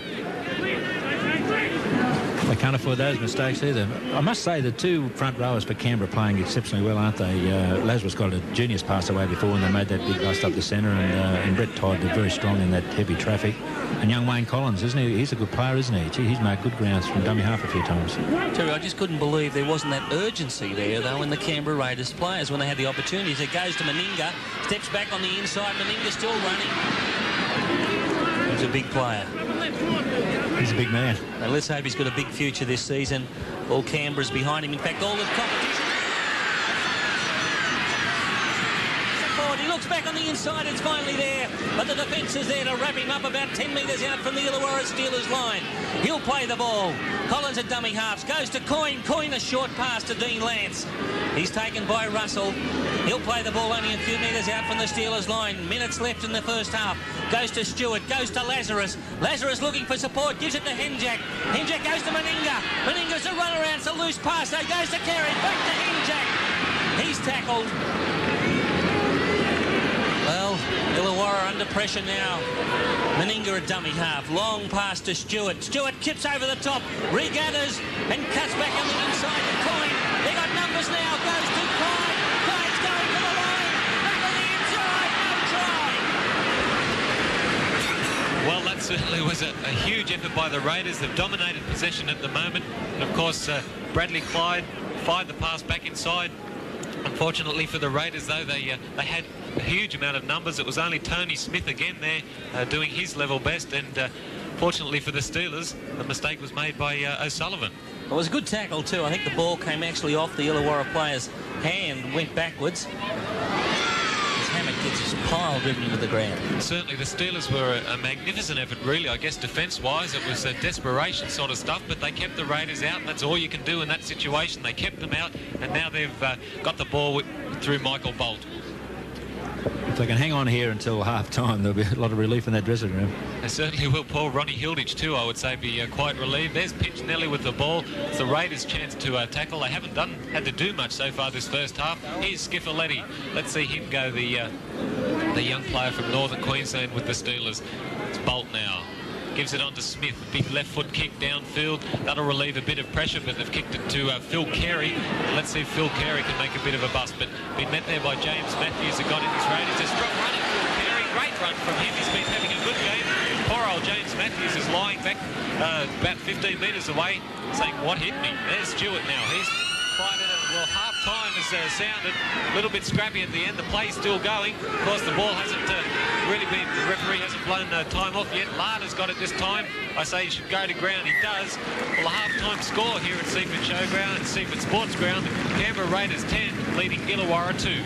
They can't afford those mistakes either. I must say the two front rowers for Canberra playing exceptionally well, aren't they? Lazarus got a genius pass away before when they made that big bust up the centre, and Brett Todd are very strong in that heavy traffic. And young Wayne Collins, isn't he? He's a good player, isn't he? Gee, he's made good grounds from dummy half a few times. Terry, I just couldn't believe there wasn't that urgency there, though, in the Canberra Raiders players when they had the opportunities. It goes to Meninga, steps back on the inside. Meninga still running. He's a big player. He's a big man. And let's hope he's got a big future this season. All Canberra's behind him. In fact, all the competition. He looks back on the inside. It's finally there. But the defence is there to wrap him up about 10 metres out from the Illawarra Steelers line. He'll play the ball. Collins at dummy halves. Goes to Coyne. Coyne a short pass to Dean Lance. He's taken by Russell. He'll play the ball only a few metres out from the Steelers line. Minutes left in the first half. Goes to Stewart. Goes to Lazarus. Lazarus looking for support. Gives it to Henjack. Henjack goes to Meninga. Meninga's a run around. It's a loose pass. So goes to Carey. Back to Henjack. He's tackled. Well, Illawarra under pressure now. Meninga a dummy half. Long pass to Stewart. Stewart chips over the top. Regathers and cuts back on the inside to Coyne. They got numbers now. Goes to Clyde. Clyde's going for the line. Back on the inside. No try. Well, that certainly was a huge effort by the Raiders. They've dominated possession at the moment. And of course, Bradley Clyde fired the pass back inside. Unfortunately for the Raiders, though, they had a huge amount of numbers. It was only Tony Smith again there doing his level best, and fortunately for the Steelers, the mistake was made by O'Sullivan. It was a good tackle too. I think the ball came actually off the Illawarra player's hand and went backwards. Hammett gets his pile driven into the ground. Certainly the Steelers were a magnificent effort, really. I guess defence-wise it was desperation sort of stuff, but they kept the Raiders out, and that's all you can do in that situation. They kept them out, and now they've got the ball through Michael Bolt. If they can hang on here until half-time, there'll be a lot of relief in that dressing room. They certainly will, Paul. Ronnie Hilditch, too, I would say, be quite relieved. There's Pinchinelli with the ball. It's the Raiders' chance to tackle. They haven't had to do much so far this first half. Here's Skiffaletti. Let's see him go, the young player from Northern Queensland with the Steelers. It's Bolt now. Gives it on to Smith. Big left foot kick downfield. That'll relieve a bit of pressure, but they've kicked it to Phil Carey. Let's see if Phil Carey can make a bit of a bust. But been met there by James Matthews, who got in his Raiders. A strong running Phil Carey. Great run from him. He's been having a good game. Poor old James Matthews is lying back about 15 metres away, saying, "What hit me?" There's Stewart now. He's fired it. Well, half-time has sounded a little bit scrappy at the end. The play's still going. Of course, the ball hasn't really been... The referee hasn't blown time off yet. Larder's got it this time. I say he should go to ground. He does. Well, a half-time score here at Seaford Showground and Seaford Sports Ground. Canberra Raiders 10, leading Illawarra 2.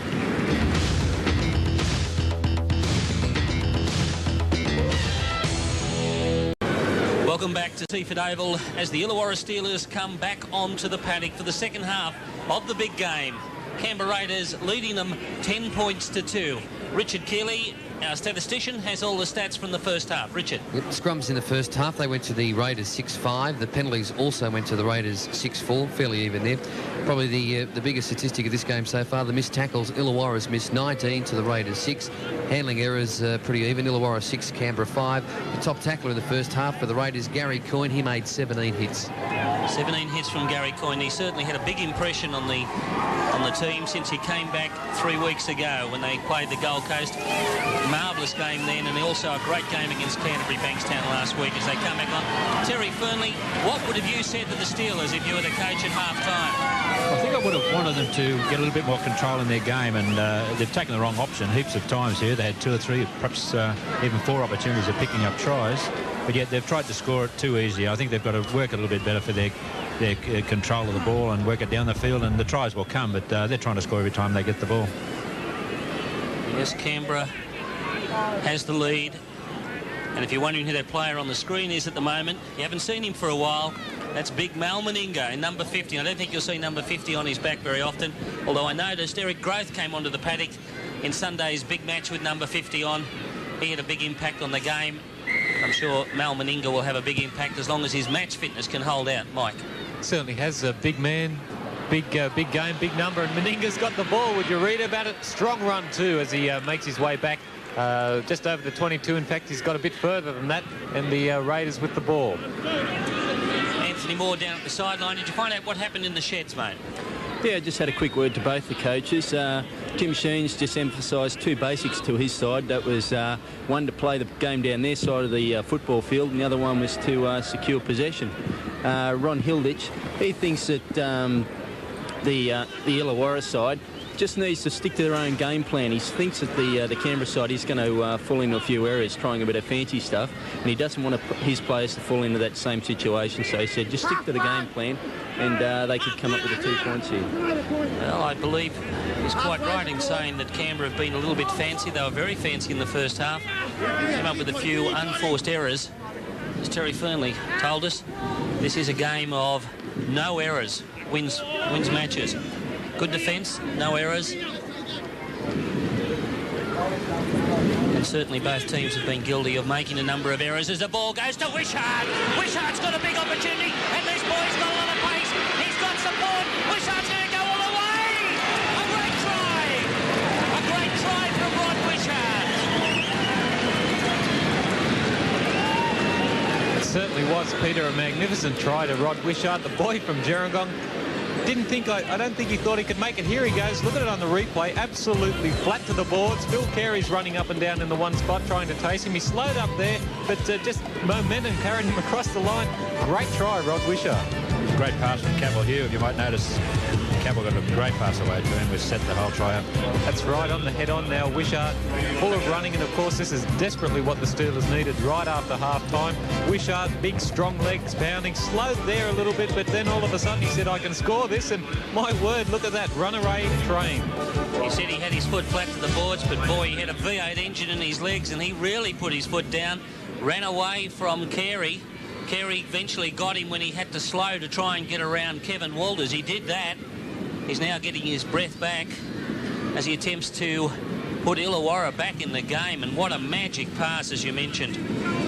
Welcome back to Seaford Oval as the Illawarra Steelers come back onto the paddock for the second half of the big game. Canberra Raiders leading them 10 points to 2. Richard Keeley, our statistician, has all the stats from the first half. Richard. Yep, scrums in the first half. They went to the Raiders 6-5. The penalties also went to the Raiders 6-4. Fairly even there. Probably the biggest statistic of this game so far. The missed tackles. Illawarra's missed 19 to the Raiders 6. Handling errors pretty even. Illawarra 6, Canberra 5. The top tackler in the first half for the Raiders, Gary Coyne. He made 17 hits. 17 hits from Gary Coyne. He certainly had a big impression on the team since he came back 3 weeks ago when they played the Gold Coast. Marvellous game then, and also a great game against Canterbury Bankstown last week as they come back on. Terry Fernley, what would have you said to the Steelers if you were the coach at half-time? I think I would have wanted them to get a little bit more control in their game, and they've taken the wrong option heaps of times here. They had 2 or 3, perhaps even 4 opportunities of picking up tries. but yet they've tried to score it too easy. I think they've got to work a little bit better for their control of the ball and work it down the field, and the tries will come, but they're trying to score every time they get the ball. Yes, Canberra has the lead. And if you're wondering who their player on the screen is at the moment, you haven't seen him for a while. That's big Mal Meninga in number 50. I don't think you'll see number 50 on his back very often, although I noticed Eric Growth came onto the paddock in Sunday's big match with number 50 on. He had a big impact on the game. I'm sure Mal Meninga will have a big impact as long as his match fitness can hold out. Mike. Certainly has a big man, big game, big number, and Meninga's got the ball. Would you read about it? Strong run too as he makes his way back just over the 22. In fact, he's got a bit further than that, and the Raiders with the ball. Anthony Moore down at the sideline. Did you find out what happened in the sheds, mate? Yeah, I just had a quick word to both the coaches. Tim Sheens just emphasised two basics to his side. That was one, to play the game down their side of the football field, and the other one was to secure possession. Ron Hilditch, he thinks that the Illawarra side just needs to stick to their own game plan. He thinks that the Canberra side is going to fall into a few areas trying a bit of fancy stuff, and he doesn't want his players to fall into that same situation. So he said just stick to the game plan, and they could come up with the 2 points here. Well, I believe he's quite right in saying that Canberra have been a little bit fancy. They were very fancy in the first half. Came up with a few unforced errors. As Terry Fernley told us, this is a game of no errors. Wins matches. Good defence, no errors. And certainly both teams have been guilty of making a number of errors as the ball goes to Wishart. Wishart's got a big opportunity, and this boy's got a lot of pace. He's got support. Wishart's going to go all the way. A great try. A great try from Rod Wishart. It certainly was, Peter, a magnificent try to Rod Wishart, the boy from Gerringong. I don't think he thought he could make it. Here he goes. Look at it on the replay. Absolutely flat to the boards. Phil Carey's running up and down in the one spot trying to taste him. He slowed up there, but just momentum carried him across the line. Great try, Rod Wishart. Great pass from Campbell Hugh. You might notice Campbell got a great pass away to him, which set the whole try up. That's right, on the head-on now. Wishart full of running, and of course this is desperately what the Steelers needed right after half-time. Wishart, big, strong legs, bounding, slowed there a little bit, but then all of a sudden he said, I can score this, and my word, look at that, runaway train. He said he had his foot flat to the boards, but boy, he had a V8 engine in his legs, and he really put his foot down, ran away from Carey. Carey eventually got him when he had to slow to try and get around Kevin Walters. He did that. He's now getting his breath back as he attempts to put Illawarra back in the game. And what a magic pass, as you mentioned.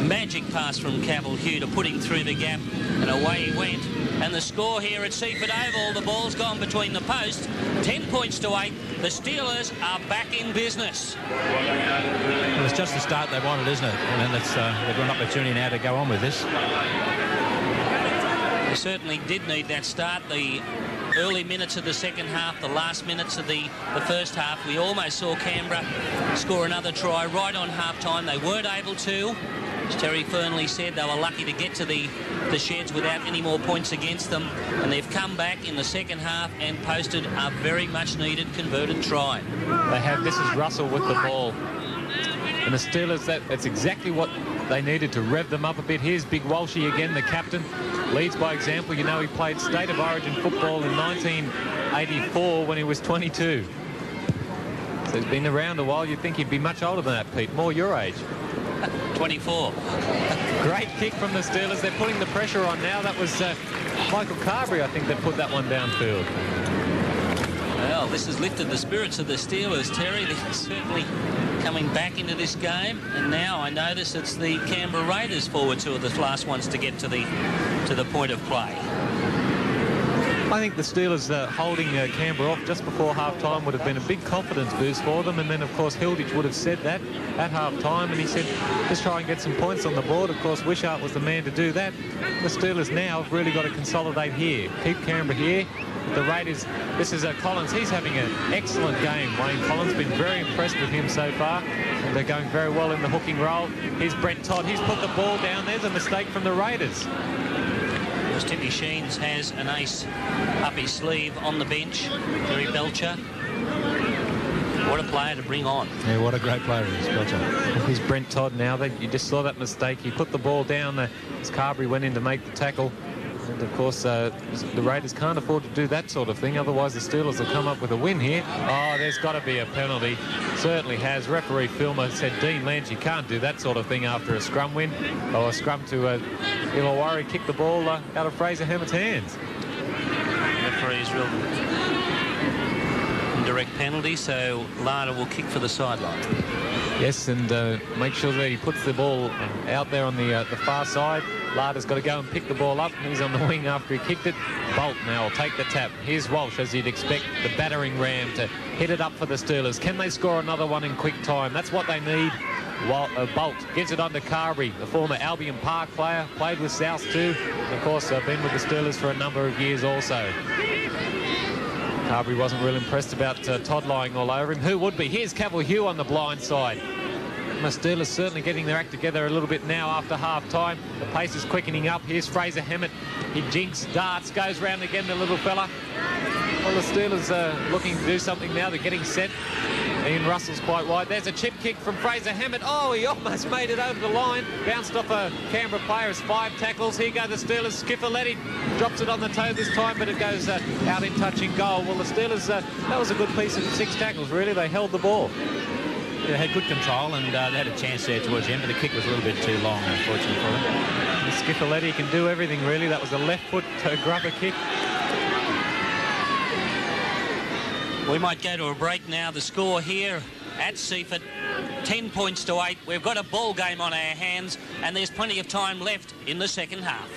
Magic pass from Campbell Hugh to put him through the gap, and away he went. And the score here at Seaford Oval, the ball's gone between the posts. 10 points to 8. The Steelers are back in business. Well, it's just the start they wanted, isn't it? And they've got an opportunity now to go on with this. They certainly did need that start. The early minutes of the second half, the last minutes of the first half, we almost saw Canberra score another try right on half-time. They weren't able to. As Terry Fernley said, they were lucky to get to the sheds without any more points against them, and they've come back in the second half and posted a very much needed converted try. They have. This is Russell with the ball, and the Steelers, that's exactly what they needed to rev them up a bit. Here's Big Walshy again, the captain, leads by example. You know, he played State of Origin football in 1984 when he was 22. So he's been around a while. You'd think he'd be much older than that, Pete, more your age. 24. Great kick from the Steelers. They're putting the pressure on now. That was Michael Carberry, I think, that put that one downfield. Well, this has lifted the spirits of the Steelers, Terry. They're certainly coming back into this game, and now I notice it's the Canberra Raiders forwards who are the last ones to get to the point of play. I think the Steelers holding Canberra off just before half-time would have been a big confidence boost for them, and then, of course, Hilditch would have said that at half-time, and he said, just try and get some points on the board. Of course, Wishart was the man to do that. The Steelers now have really got to consolidate here. Keep Canberra here. The Raiders, this is Collins. He's having an excellent game. Wayne Collins, been very impressed with him so far. And they're going very well in the hooking role. Here's Brent Todd. He's put the ball down. There's a mistake from the Raiders. Timmy Sheens has an ace up his sleeve on the bench. Terry Belcher. What a player to bring on. Yeah, what a great player he is, Belcher. He's Brent Todd now. You just saw that mistake. He put the ball down as Carberry went in to make the tackle. And, of course, the Raiders can't afford to do that sort of thing. Otherwise, the Steelers will come up with a win here. Oh, there's got to be a penalty. Certainly has. Referee Filmer said, Dean Lynch, you can't do that sort of thing after a scrum win. Or a scrum to Illawarra, kick the ball out of Fraser Hammett's hands. Referee's real indirect penalty, so Larder will kick for the sideline. Yes, and make sure that he puts the ball out there on the far side. Larder's got to go and pick the ball up. He's on the wing after he kicked it. Bolt now will take the tap. Here's Walsh, as you'd expect, the battering ram to hit it up for the Steelers. Can they score another one in quick time? That's what they need. Bolt gives it on to Carberry, the former Albion Park player, played with South too. Of course, been with the Steelers for a number of years also. Carberry wasn't real impressed about Todd lying all over him. Who would be? Here's Cavill Hugh on the blind side. The Steelers certainly getting their act together a little bit now after half-time. The pace is quickening up. Here's Fraser Hammett. He jinks, darts, goes round again, the little fella. Well, the Steelers are looking to do something now. They're getting set. Ian Russell's quite wide. There's a chip kick from Fraser Hammett. Oh, he almost made it over the line. Bounced off a Canberra player. It's 5 tackles. Here go the Steelers. Skiffaletti drops it on the toe this time, but it goes out in touching goal. Well, the Steelers, that was a good piece of 6 tackles, really. They held the ball. Yeah, they had good control, and they had a chance there towards the end, but the kick was a little bit too long, unfortunately, for them. Skiffaletti can do everything, really. That was a left foot grubber kick. We might go to a break now. The score here at Seaford, 10 points to 8. We've got a ball game on our hands, and there's plenty of time left in the second half.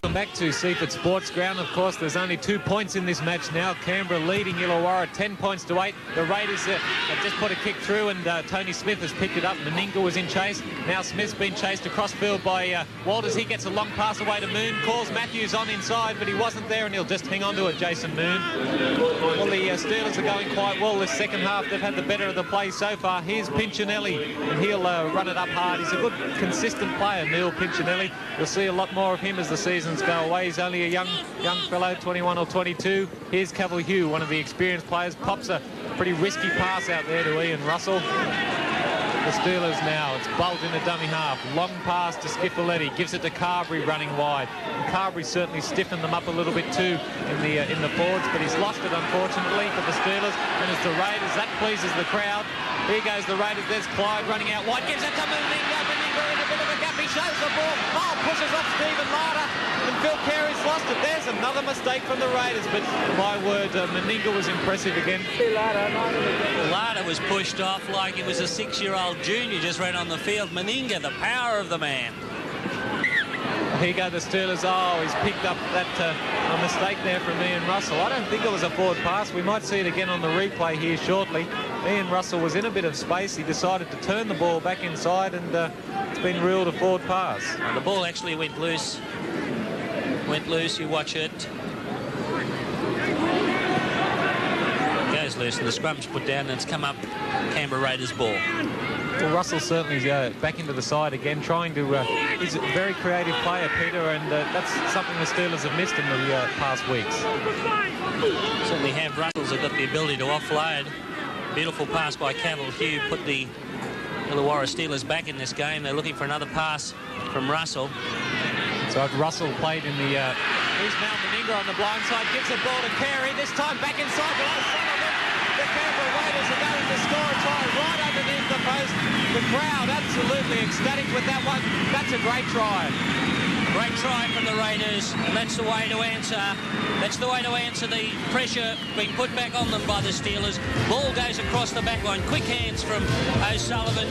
Welcome back to Seaford Sports Ground. Of course, there's only 2 points in this match now. Canberra leading Illawarra 10 points to 8. The Raiders have just put a kick through, and Tony Smith has picked it up. Meninga was in chase. Now Smith's been chased across field by Walters. He gets a long pass away to Moon. Calls Matthews on inside, but he wasn't there, and he'll just hang on to it, Jason Moon. Well, the Steelers are going quite well this second half. They've had the better of the play so far. Here's Pinchinelli, and he'll run it up hard. He's a good, consistent player, Neil Pinchinelli. You'll see a lot more of him as the seasons go away. He's only a young fellow, 21 or 22. Here's Cavill Hugh, one of the experienced players. Pops a pretty risky pass out there to Ian Russell. The Steelers now, it's Bolt in the dummy half. Long pass to Skiffaletti, gives it to Carberry running wide. And Carberry certainly stiffened them up a little bit too in the forwards, but he's lost it, unfortunately, for the Steelers. And it's the Raiders. That pleases the crowd. Here goes the Raiders. There's Clyde running out wide. Gives it to Meninga. Meninga in a bit of a gap. He shows the ball. Oh, pushes off Stephen Larder. And Phil Carey's lost it. There's another mistake from the Raiders. But my word, Meninga was impressive again. Larder was pushed off like he was a 6-year-old junior just ran on the field. Meninga, the power of the man. Here go the Steelers. Oh, he's picked up that a mistake there from Ian Russell. I don't think it was a forward pass. We might see it again on the replay here shortly. Ian Russell was in a bit of space. He decided to turn the ball back inside, and it's been ruled a forward pass. And the ball actually went loose. You watch it. Goes loose, and the scrum's put down, and it's come up Canberra Raiders ball. Well, Russell certainly back into the side again, trying to... he's a very creative player, Peter, and that's something the Steelers have missed in the past weeks. Certainly have. Russell's have got the ability to offload. Beautiful pass by Cavill Hugh put the Illawarra Steelers back in this game. They're looking for another pass from Russell. So Russell played in the... Here's Mal Meninga on the blind side, gives the ball to Carey, this time back inside below Sullivan. The Canberra Raiders are going to score a try right underneath the post. The crowd absolutely ecstatic with that one. That's a great try. Great try from the Raiders, and that's the way to answer. That's the way to answer the pressure being put back on them by the Steelers. Ball goes across the back line. Quick hands from O'Sullivan.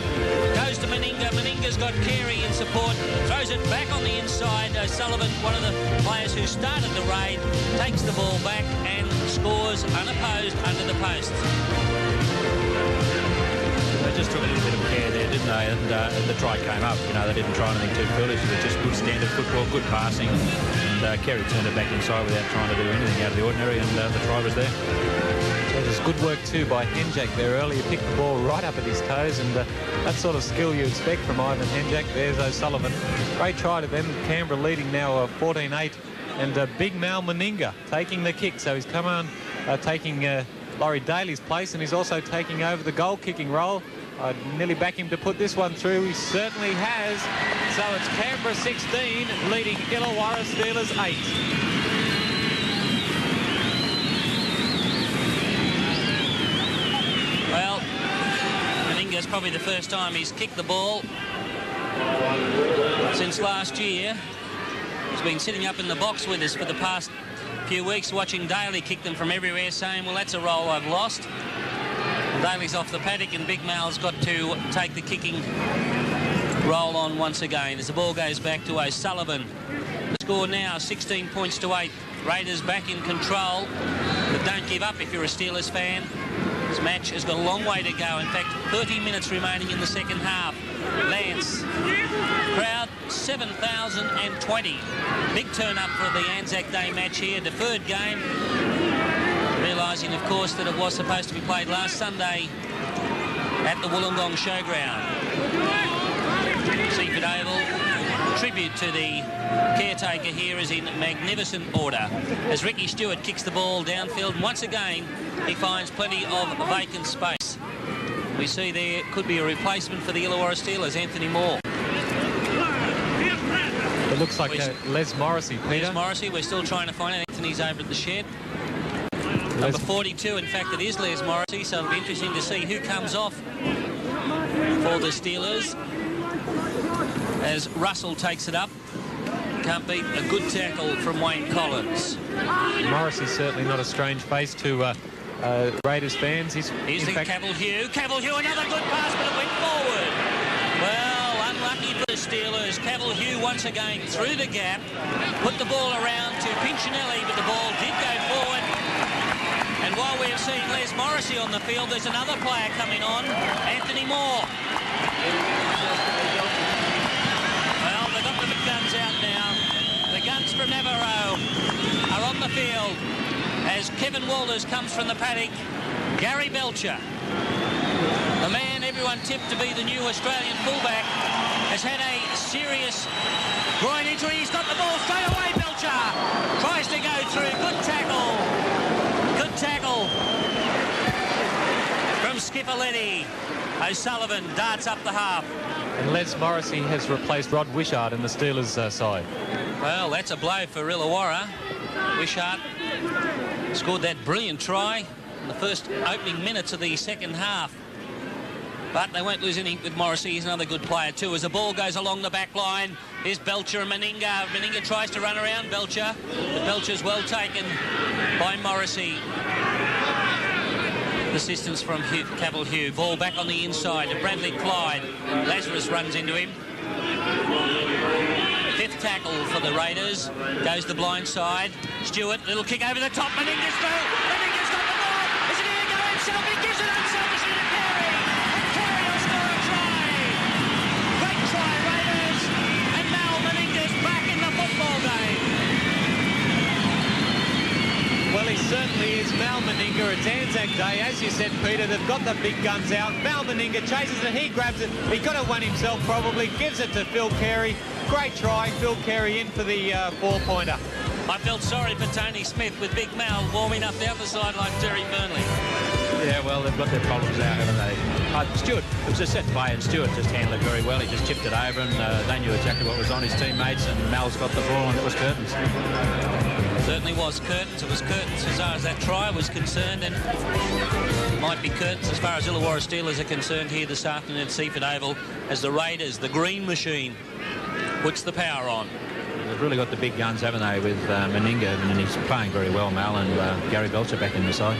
Goes to Meninga. Meninga's got Carey in support. Throws it back on the inside. O'Sullivan, one of the players who started the raid, takes the ball back and scores unopposed under the post. They just took a little bit of care there, didn't they? And the try came up. You know, they didn't try anything too foolish. It was just good standard football, good passing. And Carey turned it back inside without trying to do anything out of the ordinary, and the try was there. So there's good work too by Henjak there earlier. Picked the ball right up at his toes, and that sort of skill you expect from Ivan Henjak. There's O'Sullivan. Great try to them. Canberra leading now 14-8. And big Mal Meninga taking the kick. So he's come on taking Laurie Daly's place, and he's also taking over the goal-kicking role. I'd nearly back him to put this one through. He certainly has. So it's Canberra 16 leading Illawarra Steelers 8. Well, Meninga's probably the first time he's kicked the ball since last year. He's been sitting up in the box with us for the past few weeks watching Daly kick them from everywhere, saying, well, that's a role I've lost. Daly's off the paddock and Big Mal's got to take the kicking role on once again as the ball goes back to O'Sullivan. The score now 16 points to 8. Raiders back in control, but don't give up if you're a Steelers fan. This match has got a long way to go. In fact, 30 minutes remaining in the second half. Lance, crowd 7,020. Big turn up for the Anzac Day match here. Deferred game. Realising, of course, that it was supposed to be played last Sunday at the Wollongong Showground. Seaford Oval, tribute to the caretaker here is in magnificent order as Ricky Stewart kicks the ball downfield, and once again he finds plenty of vacant space. We see there could be a replacement for the Illawarra Steelers, Anthony Moore. It looks like Les Morrissey, Peter. Les Morrissey, we're still trying to find it. Anthony's over at the shed. Number 42, in fact, it is Les Morrissey, so it'll be interesting to see who comes off for the Steelers as Russell takes it up. Can't beat a good tackle from Wayne Collins. Morrissey's certainly not a strange face to Raiders fans. Here's the Cavill Hugh. Cavill Hugh, another good pass, but it went forward. Well, unlucky for the Steelers. Cavill Hugh once again through the gap, put the ball around to Pinchinelli, but the ball did go forward. And while we're seeing Les Morrissey on the field, there's another player coming on, Anthony Moore. Well, they've got the big guns out now. The guns from Navarro are on the field as Kevin Walters comes from the paddock. Gary Belcher, the man everyone tipped to be the new Australian fullback, has had a serious groin injury. He's got the ball straight away, Belcher. Tries to go through. Good tackle. Good tackle from Skipperletti. O'Sullivan darts up the half. And Les Morrissey has replaced Rod Wishart in the Steelers' side. Well, that's a blow for Illawarra. Wishart scored that brilliant try in the first opening minutes of the second half. But they won't lose any with Morrissey. He's another good player too. As the ball goes along the back line, here's Belcher and Meninga. Meninga tries to run around Belcher, but Belcher's well taken by Morrissey. Assistance from Cavill Hugh. Ball back on the inside to Bradley Clyde. Lazarus runs into him. Fifth tackle for the Raiders. Goes the blind side. Stewart, little kick over the top. Meninga's through. Meninga's got the ball. Is it going to go himself? He gives it unselfishly to Carey. And Carey will score a try. Great try, Raiders. And Mal Meninga's back in the football game. Well, he certainly is Mal Meninga. It's Anzac Day. As you said, Peter, they've got the big guns out. Mal Meninga chases it. He grabs it. He got it one himself probably. Gives it to Phil Carey. Great try. Phil Carey in for the four-pointer. I felt sorry for Tony Smith with Big Mal warming up down the sideline, Terry Burnley. Yeah, well, they've got their problems now, haven't they? Stewart, it was a set play, and Stewart just handled it very well. He just tipped it over, and they knew exactly what was on his teammates, and Mal's got the ball, and it was curtains. Certainly was curtains. It was curtains as far as that try was concerned, and might be curtains as far as Illawarra Steelers are concerned here this afternoon at Seaford Oval as the Raiders, the green machine, puts the power on. They've really got the big guns, haven't they, with Meninga, and he's playing very well, Mal, and Gary Belcher back in the side.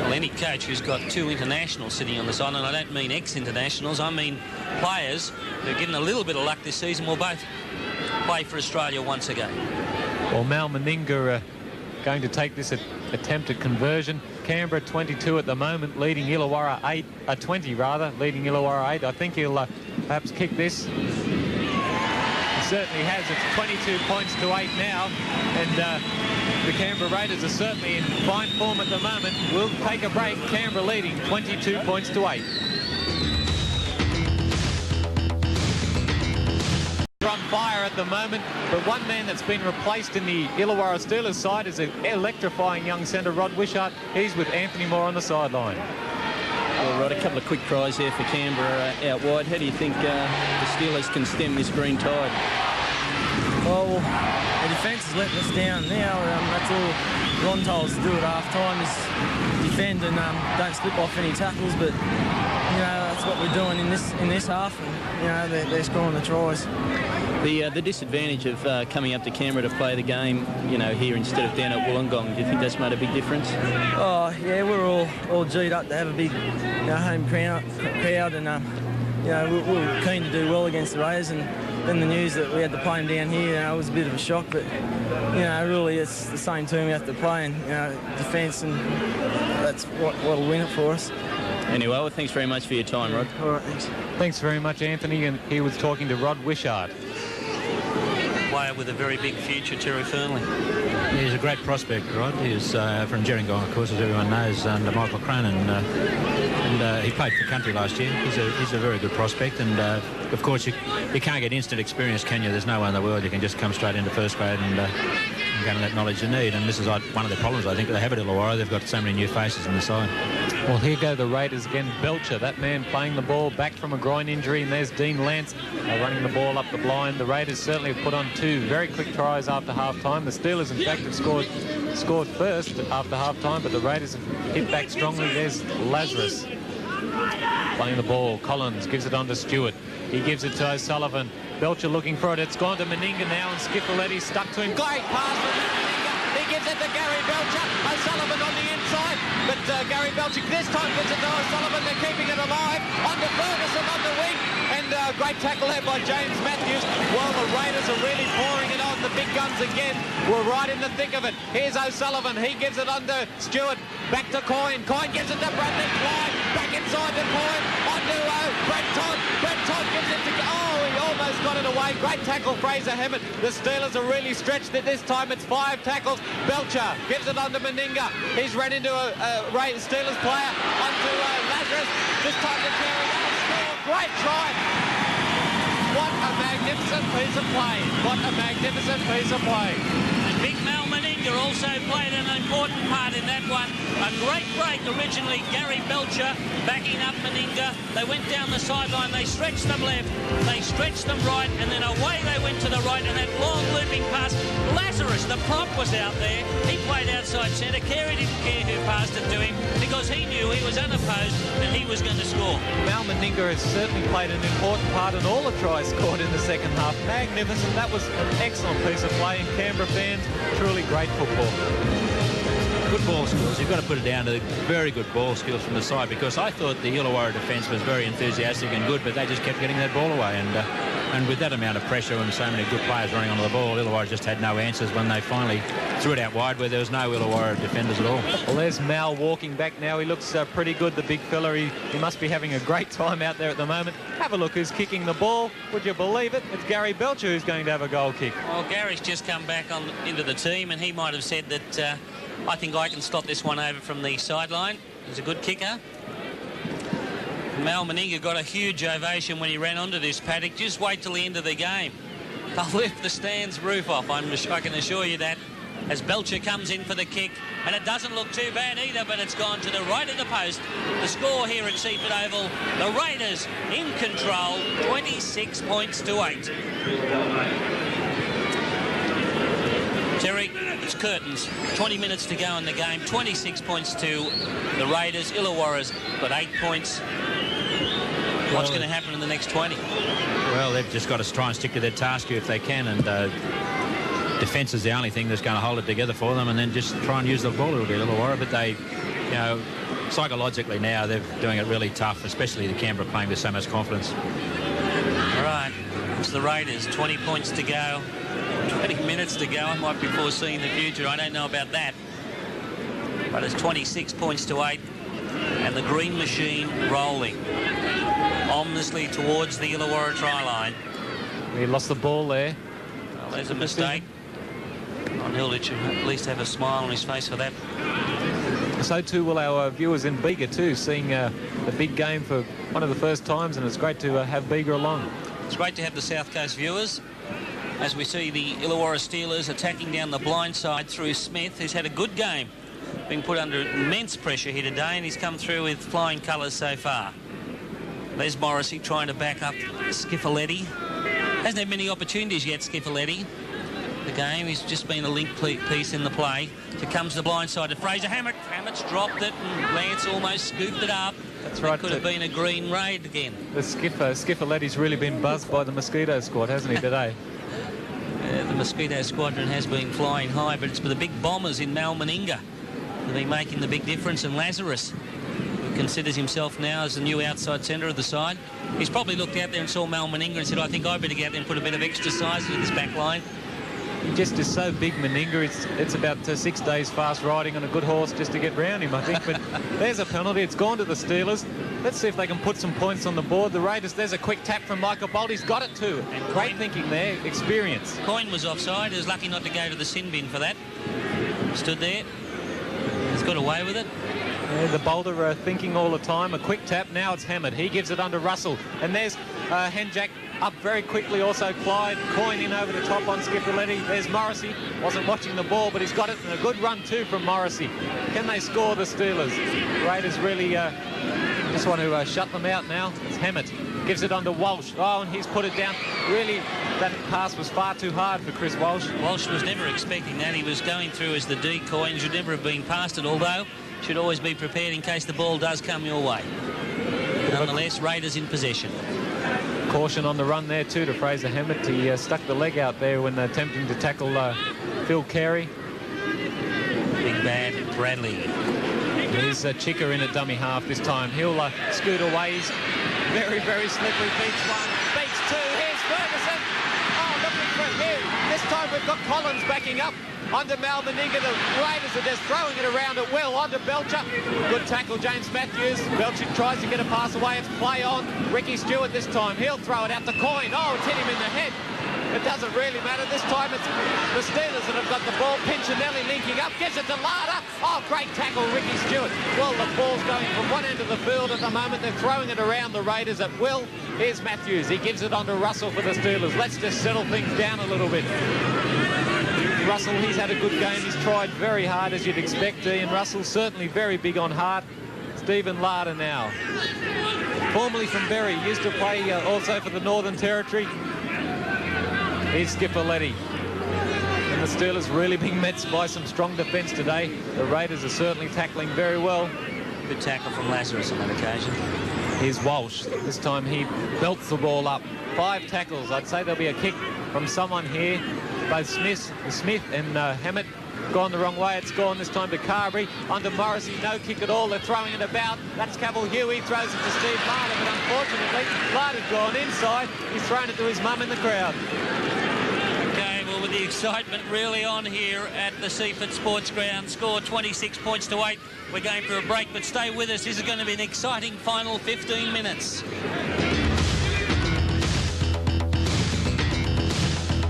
Well, any coach who's got two internationals sitting on the side, and I don't mean ex-internationals, I mean players who are given a little bit of luck this season, will both play for Australia once again. Well, Mal Meninga going to take this attempted conversion. Canberra 22 at the moment, leading Illawarra 20 rather, leading Illawarra 8. I think he'll perhaps kick this. He certainly has. It's 22 points to 8 now, and the Canberra Raiders are certainly in fine form at the moment. We'll take a break. Canberra leading 22 points to 8. From fire at the moment, but one man that's been replaced in the Illawarra Steelers side is an electrifying young centre, Rod Wishart. He's with Anthony Moore on the sideline. Well, Rod, a couple of quick tries there for Canberra out wide. How do you think the Steelers can stem this green tide? Well, the defence is letting us down now. That's all Ron told us to do at half-time is defend and don't slip off any tackles. But you know, that's what we're doing in this half. And, you know, they're scoring the tries. The disadvantage of coming up to Canberra to play the game, you know, here instead of down at Wollongong, do you think that's made a big difference? Oh yeah, we're all G'd up to have a big, you know, home crowd, and you know, we were keen to do well against the Raiders, and then the news that we had to play them down here, you know, it was a bit of a shock. But you know, really, it's the same team we have to play, and you know, defence, and that's what'll win it for us. Anyway, well, thanks very much for your time, Rod. All right, thanks. Thanks very much, Anthony, and he was talking to Rod Wishart. Player with a very big future, Terry Fernley. Yeah, he's a great prospect, Rod. He's from Gerringong, of course, as everyone knows, under Michael Cronin, and he played for country last year. He's a very good prospect, and of course you can't get instant experience, can you? There's no one in the world you can just come straight into first grade and gain that knowledge you need. And this is one of the problems I think they have at Illawarra. They've got so many new faces on the side. Well, here go the Raiders again. Belcher, that man playing the ball, back from a groin injury, and there's Dean Lance running the ball up the blind. The Raiders certainly have put on 2 very quick tries after half-time. The Steelers, in fact, have scored first after half-time, but the Raiders have hit back strongly. There's Lazarus playing the ball. Collins gives it on to Stewart. He gives it to O'Sullivan. Belcher looking for it. It's gone to Meninga now, and Skiffletti's stuck to him. Great pass from Meninga. He gives it to Gary Belcher. O'Sullivan on the inside, but Gary Belcher this time gives it to O'Sullivan. They're keeping it alive. On to Ferguson on the wing, and great tackle there by James Matthews. Well, the Raiders are really pouring it on. The big guns again. We're right in the thick of it. Here's O'Sullivan. He gives it on to Stewart. Back to Coyne. Coyne gives it to Bradley Clyde. Back inside to Coyne. On to Brett Todd. Brett Todd gives it to... Oh, he almost got it away. Great tackle, Fraser Hammett. The Steelers are really stretched at this time. It's 5 tackles. Belcher gives it on to Meninga. He's run into a Steelers player. On to Lazarus. This time to Carey. Great try. What a magnificent piece of play. What a magnificent piece of play. And big Mal Meninga also played an important part in that one. A great break originally, Gary Belcher backing up Meninga. They went down the sideline, they stretched them left, they stretched them right, and then away they went to the right, and that long looping pass. Lazarus, the prop, was out there. He played outside centre. Carey didn't care who passed it to him because he knew he was unopposed and he was going to score. Mal Meninga has certainly played an important part in all the tries scored in the second half. Magnificent. That was an excellent piece of play, and Canberra fans, truly great football. Good ball skills. You've got to put it down to very good ball skills from the side, because I thought the Illawarra defence was very enthusiastic and good, but they just kept getting that ball away. And with that amount of pressure and so many good players running onto the ball, Illawarra just had no answers when they finally threw it out wide where there was no Illawarra defenders at all. Well, there's Mal walking back now. He looks pretty good, the big fella. He must be having a great time out there at the moment. Have a look who's kicking the ball. Would you believe it? It's Gary Belcher who's going to have a goal kick. Well, Gary's just come back into the team, and he might have said that I think I can stop this one over from the sideline. He's a good kicker. Mal Meninga got a huge ovation when he ran onto this paddock. Just wait till the end of the game. They'll lift the stand's roof off, I can assure you that, as Belcher comes in for the kick. And it doesn't look too bad either, but it's gone to the right of the post. The score here at Seaford Oval, the Raiders in control, 26 points to 8. Terry, it's curtains. 20 minutes to go in the game. 26 points to the Raiders. Illawarra's got 8 points. What's going to happen in the next 20? Well, they've just got to try and stick to their task here if they can, and defence is the only thing that's going to hold it together for them, and then just try and use the ball a little bit, Illawarra. But they, you know, psychologically now they're doing it really tough, especially the Canberra playing with so much confidence. All right, it's the Raiders. 20 points to go. 20 minutes to go. I might be foreseeing the future. I don't know about that. But it's 26 points to 8. And the green machine rolling ominously towards the Illawarra try line. He lost the ball there. Well, there's a mistake. On Hilditch should at least have a smile on his face for that. So too will our viewers in Bega too, seeing a big game for one of the first times, and it's great to have Bega along. It's great to have the South Coast viewers. as we see the Illawarra Steelers attacking down the blind side through Smith, who's had a good game, being put under immense pressure here today, and he's come through with flying colours so far. Les Morrissey trying to back up Skiffaletti. Hasn't had many opportunities yet, Skiffaletti. The game, he's just been a link piece in the play. So comes the blind side to Fraser Hammett. Hammett's dropped it, and Lance almost scooped it up. That's right. It could have been a green raid again. The Skiffaletti's really been buzzed by the Mosquito squad, hasn't he, today? The Mosquito squadron has been flying high, but it's for the big bombers in Mal Meninga who've been making the big difference. And Lazarus, who considers himself now as the new outside centre of the side, he's probably looked out there and saw Mal Meninga and said, I think I better get out there and put a bit of extra size into this back line. He just is so big, Meninga. It's about 6 days fast riding on a good horse just to get round him, I think. But there's a penalty. It's gone to the Steelers. Let's see if they can put some points on the board. The Raiders, there's a quick tap from Michael Bolt. He's got it too. And great thinking there, experience. Coyne was offside. He was lucky not to go to the sin bin for that. Stood there. He's got away with it. Yeah, the Boulder thinking all the time. A quick tap. Now it's Hammett. He gives it under Russell. And there's Henjack up very quickly. Also Clyde. Coyne in over the top on Skiffaletti. There's Morrissey. Wasn't watching the ball, but he's got it. And a good run too from Morrissey. Can they score, the Steelers? Raiders really just want to shut them out now. It's Hammett. Gives it on to Walsh. Oh, and he's put it down. Really, that pass was far too hard for Chris Walsh. Walsh was never expecting that. He was going through as the decoy and should never have been past it, although should always be prepared in case the ball does come your way. Nonetheless, Raiders in possession. Caution on the run there too to Fraser Hammett. He stuck the leg out there when attempting to tackle Phil Carey. Big bad Bradley. There's Chicker in at dummy half this time. He'll scoot away. He's very, very slippery. Beats one, beats two. Here's Ferguson. Oh, looking for him. This time we've got Collins backing up. Onto Mal Meninga. The Raiders are just throwing it around at will. Onto Belcher. Good tackle, James Matthews. Belcher tries to get a pass away. It's play on. Ricky Stewart this time. He'll throw it out to Coyne. Oh, it's hit him in the head. It doesn't really matter. This time it's the Steelers that have got the ball. Pinchinelli linking up. Gives it to Larder. Oh, great tackle, Ricky Stewart. Well, the ball's going from one end of the field at the moment. They're throwing it around the Raiders at will. Here's Matthews. He gives it on to Russell for the Steelers. Let's just settle things down a little bit. Russell, he's had a good game. He's tried very hard, as you'd expect. Ian Russell, certainly very big on heart. Stephen Larder now. Formerly from Berry. Used to play also for the Northern Territory. Here's Skiffaletti. And the Steelers really being met by some strong defence today. The Raiders are certainly tackling very well. Good tackle from Lazarus on that occasion. Here's Walsh. This time he belts the ball up. 5 tackles. I'd say there'll be a kick from someone here. Both Smith and Hammett gone the wrong way. It's gone this time to Carberry. Onto Morrissey. No kick at all. They're throwing it about. That's Cavill Huey. Throws it to Steve Larder. But unfortunately, Larder's gone inside. He's thrown it to his mum in the crowd. Okay, well, with the excitement really on here at the Seaford Sports Ground, score 26 points to 8. We're going for a break, but stay with us. This is going to be an exciting final 15 minutes.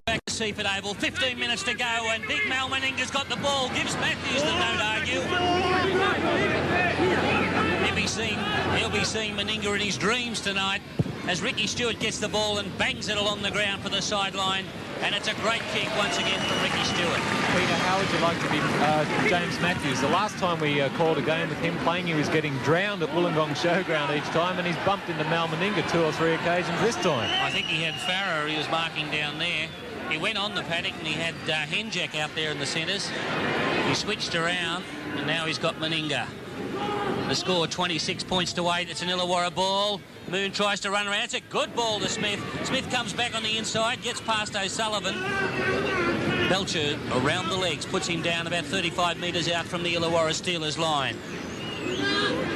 Back to Seaford Oval, 15 minutes to go, and Big Mal Meninga's got the ball, gives Matthews the don't argue. He'll be seeing Meninga in his dreams tonight as Ricky Stewart gets the ball and bangs it along the ground for the sideline. And it's a great kick once again from Ricky Stewart. Peter, how would you like to be James Matthews? The last time we called a game with him playing, he was getting drowned at Wollongong Showground each time, and he's bumped into Mal Meninga 2 or 3 occasions this time. I think he had Farrer he was marking down there. He went on the paddock and he had Henjack out there in the centres. He switched around and now he's got Meninga. The score 26 points to 8. It's an Illawarra ball. Moon tries to run around. It's a good ball to Smith. Smith comes back on the inside, gets past O'Sullivan. Belcher around the legs, puts him down about 35 metres out from the Illawarra Steelers line.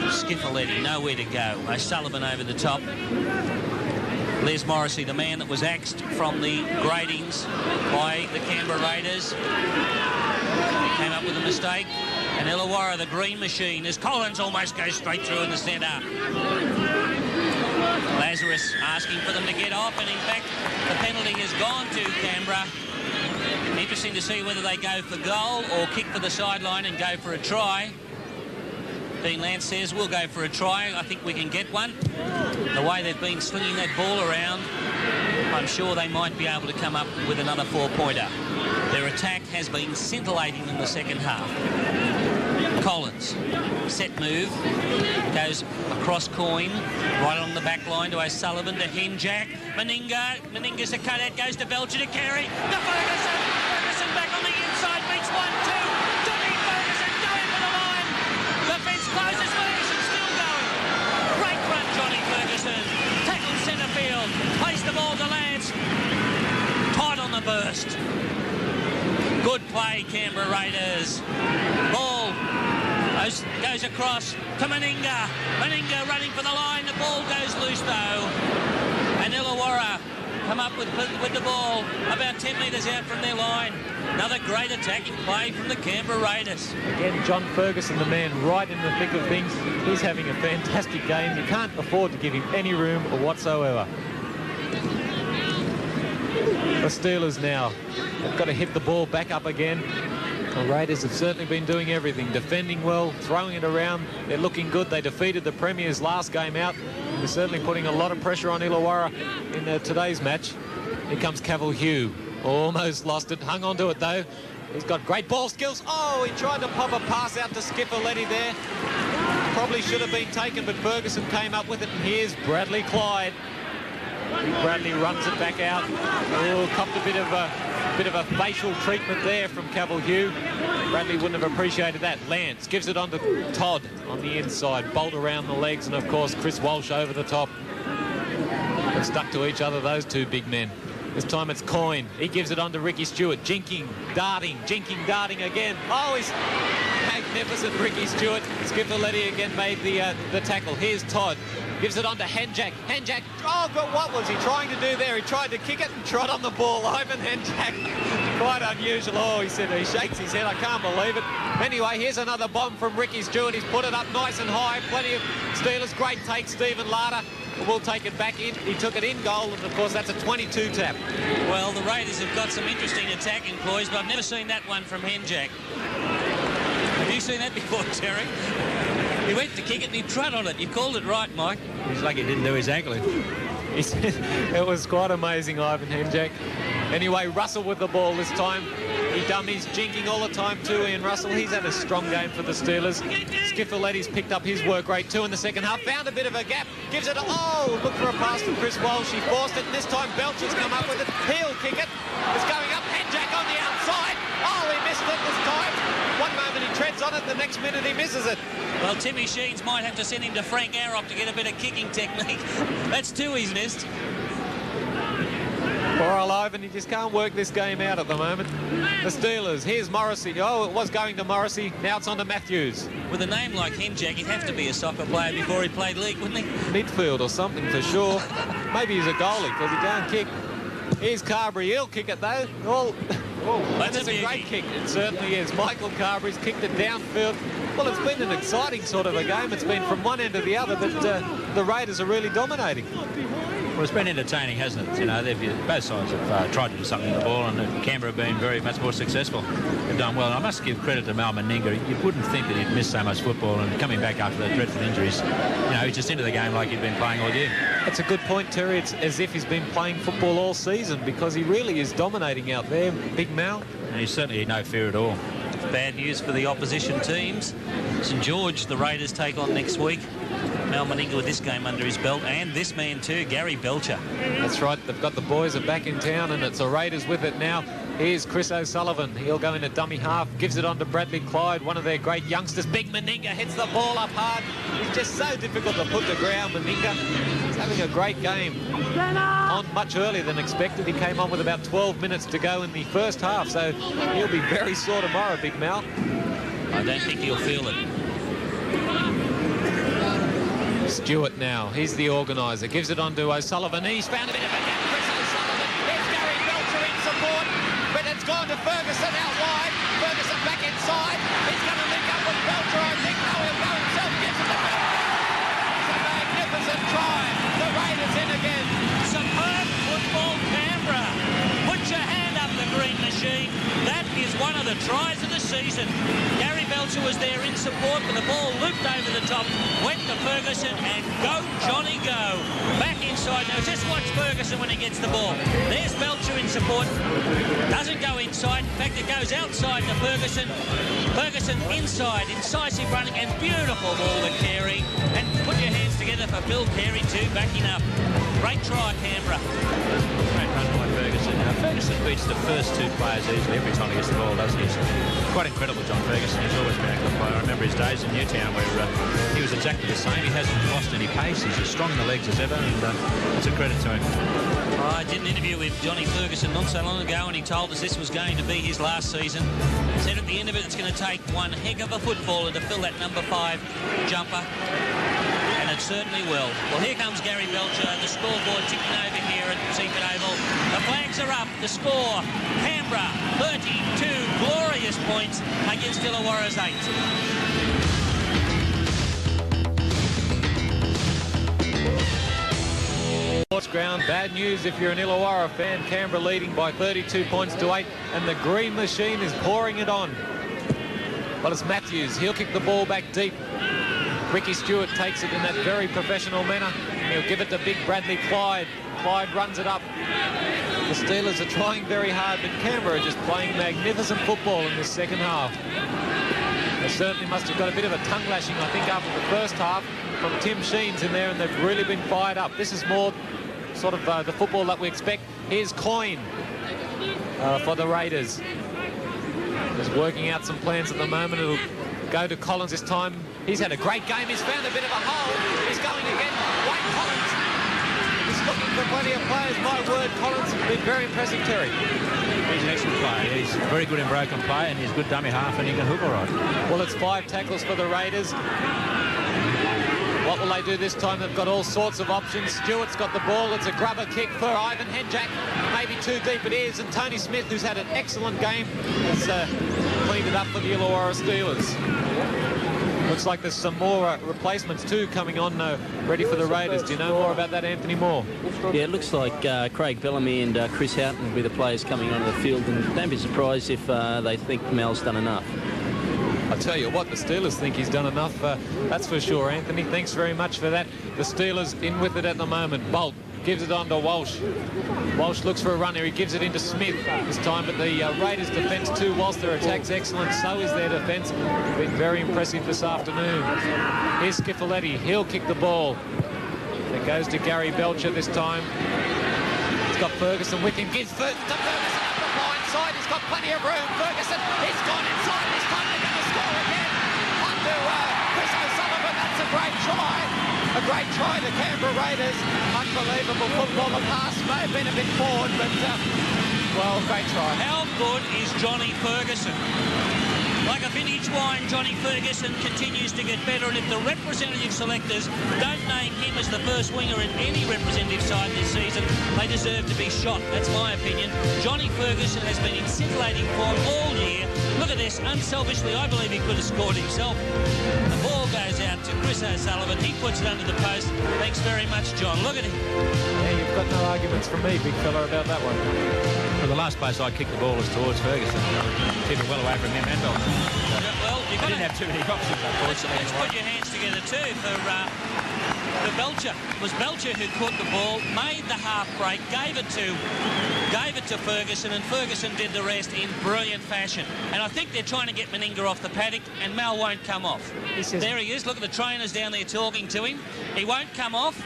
Skiffaletti, nowhere to go. O'Sullivan over the top. Les Morrissey, the man that was axed from the gradings by the Canberra Raiders. He came up with a mistake. And Illawarra, the green machine, as Collins almost goes straight through in the centre. Lazarus asking for them to get off, and in fact, the penalty has gone to Canberra. Interesting to see whether they go for goal or kick for the sideline and go for a try. Dean Lance says we'll go for a try. I think we can get one. The way they've been slinging that ball around, I'm sure they might be able to come up with another 4-pointer. Their attack has been scintillating in the second half. Collins, set move, goes across Coyne, right on the back line to O'Sullivan, to Henjack, Meninga's a cutout, goes to Belcher, to Carey, to Ferguson, Ferguson back on the inside, beats 1-2, Johnny Ferguson going for the line, the fence closes, Ferguson still going, great run Johnny Ferguson, tackles centre field, plays the ball to Lance, tight on the burst. Good play, Canberra Raiders. Ball goes across to Meninga. Meninga running for the line. The ball goes loose, though. And Illawarra come up with the ball about 10 metres out from their line. Another great attacking play from the Canberra Raiders. Again, John Ferguson, the man right in the thick of things. He's having a fantastic game. You can't afford to give him any room whatsoever. The Steelers now have got to hit the ball back up again. The Raiders have certainly been doing everything, defending well, throwing it around. They're looking good. They defeated the Premiers last game out. They're certainly putting a lot of pressure on Illawarra in today's match. Here comes Cavill Hugh. Almost lost it, hung on to it though. He's got great ball skills. Oh, he tried to pop a pass out to Skipperletty there. Probably should have been taken, but Ferguson came up with it. And here's Bradley Clyde. Bradley runs it back out. Oh, copped a bit of a facial treatment there from Cavill Hugh. Bradley wouldn't have appreciated that. Lance gives it on to Todd on the inside. Bolt around the legs, and of course Chris Walsh over the top. They're stuck to each other, those two big men. This time it's Coyne. He gives it on to Ricky Stewart. Jinking, darting again. Oh, he's magnificent, Ricky Stewart. Skipperletty again made the tackle. Here's Todd. Gives it on to Henjack. Henjack, oh, God, what was he trying to do there? He tried to kick it and trot on the ball. Ivan Henjack, quite unusual. Oh, he said, he shakes his head. I can't believe it. Anyway, here's another bomb from Ricky Stewart. He's put it up nice and high. Plenty of Steelers. Great take, Stephen Larder. We'll take it back in. He took it in goal, and of course that's a 22 tap. Well, the Raiders have got some interesting attacking ploys, but I've never seen that one from Henjack. Have you seen that before, Terry? He went to kick it and he trod on it. You called it right, Mike. He's lucky he didn't do his ankle. It was quite amazing, Ivan Henjack. Anyway, Russell with the ball this time. He dummies, jinking all the time too, Ian Russell. He's had a strong game for the Steelers. Skipperletty's picked up his work rate too in the second half. Found a bit of a gap. Gives it look for a pass from Chris Walsh. He forced it, and this time Belcher's come up with it. He'll kick it. It's going up. Henjack on the outside. Oh, he missed it this time. One moment he treads on it, the next minute he misses it. Well, Timmy Sheens might have to send him to Frank Arop to get a bit of kicking technique. That's two he's missed. Poor old Ivan, he just can't work this game out at the moment. The Steelers, here's Morrissey. Oh, it was going to Morrissey. Now it's on to Matthews. With a name like Henjack, he'd have to be a soccer player before he played league, wouldn't he? Midfield or something for sure. Maybe he's a goalie because he can't kick. Here's Carberry. He'll kick it though. That's a great kick. It certainly is. Michael Carberry's kicked it downfield. Well, it's been an exciting sort of a game. It's been from one end to the other, but the Raiders are really dominating. Well, it's been entertaining, hasn't it? You know, both sides have tried to do something with the ball, and Canberra have been very much more successful. They've done well. And I must give credit to Mal Meninga. You wouldn't think that he'd missed so much football, and coming back after the dreadful injuries, you know, he's just into the game like he'd been playing all year. That's a good point, Terry. It's as if he's been playing football all season, because he really is dominating out there, Big Mal. And he's certainly no fear at all. Bad news for the opposition teams. St George, the Raiders take on next week. Mal Meninga with this game under his belt, and this man too, Gary Belcher. That's right. They've got the boys are back in town, and it's the Raiders with it now. Here's Chris O'Sullivan. He'll go in a dummy half, gives it on to Bradley Clyde, one of their great youngsters. Big Meninga hits the ball up hard. He's just so difficult to put to ground, Meninga. He's having a great game. On much earlier than expected. He came on with about 12 minutes to go in the first half, so he'll be very sore tomorrow, Big Mal. I don't think he'll feel it. Stewart now. He's the organiser. Gives it on to O'Sullivan. He's found a bit of a gap. Chris O'Sullivan. Here's Gary Belcher in support. But it's gone to Ferguson out wide. Ferguson back inside. He's going to link up with Belcher, I think. No, he'll go himself. Gives it to Belcher. It's a magnificent try. The Raiders in again. Superb football, Canberra. Put your hand up the green machine. That is one of the tries of the season. Gary Belcher Belcher was there in support, but the ball looped over the top, went to Ferguson, and go, Johnny, go. Back inside now. Just watch Ferguson when he gets the ball. There's Belcher in support. Doesn't go inside. In fact, it goes outside to Ferguson. Ferguson inside, incisive running, and beautiful ball to Carey. And put your hands together for Bill Carey too, backing up. Great try, Canberra. Great run by Ferguson. Ferguson beats the first two players easily every time he gets the ball, doesn't he? He's quite incredible, John Ferguson. He's always been a good player. I remember his days in Newtown where he was exactly the same. He hasn't lost any pace. He's as strong in the legs as ever, and it's a credit to him. I did an interview with Johnny Ferguson not so long ago, and he told us this was going to be his last season. He said at the end of it, it's going to take one heck of a footballer to fill that number 5 jumper. And it certainly will. Well, here comes Gary Belcher. The scoreboard ticking over here at Seaford Oval. The flags are up. The score, Canberra 32 glorious points against Illawarra's 8. Sports ground, bad news if you're an Illawarra fan. Canberra leading by 32 points to 8, and the green machine is pouring it on. Well, it's Matthews. He'll kick the ball back deep. Ricky Stewart takes it in that very professional manner. He'll give it to big Bradley Clyde. Clyde runs it up. The Steelers are trying very hard, but Canberra are just playing magnificent football in this second half. They certainly must have got a bit of a tongue lashing, I think, after the first half from Tim Sheens in there, and they've really been fired up. This is more sort of the football that we expect. Here's Coyne for the Raiders. Just working out some plans at the moment. It'll go to Collins this time. He's had a great game. He's found a bit of a hole. He's going again. Wayne Collins. He's looking for plenty of players. My word, Collins has been very impressive, Terry. He's an excellent player. He's very good in broken play, and he's a good dummy half, and he can hook all right. Well, it's 5 tackles for the Raiders. What will they do this time? They've got all sorts of options. Stewart's got the ball. It's a grubber kick for Ivan Henjak. Maybe too deep it is. And Tony Smith, who's had an excellent game, has cleaned it up for the Illawarra Steelers. Looks like there's some more replacements too coming on ready for the Raiders. Do you know more about that, Anthony Moore? Yeah, it looks like Craig Bellamy and Chris Houghton will be the players coming onto the field, and don't be surprised if they think Mel's done enough. I tell you what, the Steelers think he's done enough, that's for sure, Anthony. Thanks very much for that. The Steelers in with it at the moment. Bolt gives it on to Walsh. Walsh looks for a run here. He gives it into Smith this time, but the Raiders' defence too, whilst their attack's excellent, so is their defence. Been very impressive this afternoon. Here's Schifoletti. He'll kick the ball. It goes to Gary Belcher this time. He's got Ferguson with him. Gives Ferguson to Ferguson up the blind side. He's got plenty of room. Ferguson, he's gone inside. This time they're going to score again. Under Chris O'Sullivan. That's a great try. A great try, the Canberra Raiders. Unbelievable football. The pass may have been a bit forward, but, well, great try. How good is Johnny Ferguson? Like a vintage wine, Johnny Ferguson continues to get better, and if the representative selectors don't name him as the first winger in any representative side this season, they deserve to be shot. That's my opinion. Johnny Ferguson has been in scintillating form all year. Look at this. Unselfishly, I believe he could have scored himself. The ball goes out to Chris O'Sullivan. He puts it under the post. Thanks very much, John. Look at him. Yeah, you've got no arguments from me, big fella, about that one. Well, the last place I kicked the ball was towards Ferguson. Keeping well away from him and Belcher. Well, I didn't have too many options, unfortunately. Let's put your hands together too for Belcher. It was Belcher who caught the ball, made the half break, gave it to Ferguson, and Ferguson did the rest in brilliant fashion. And I think they're trying to get Meninga off the paddock, and Mal won't come off. There he is. Look at the trainers down there talking to him. He won't come off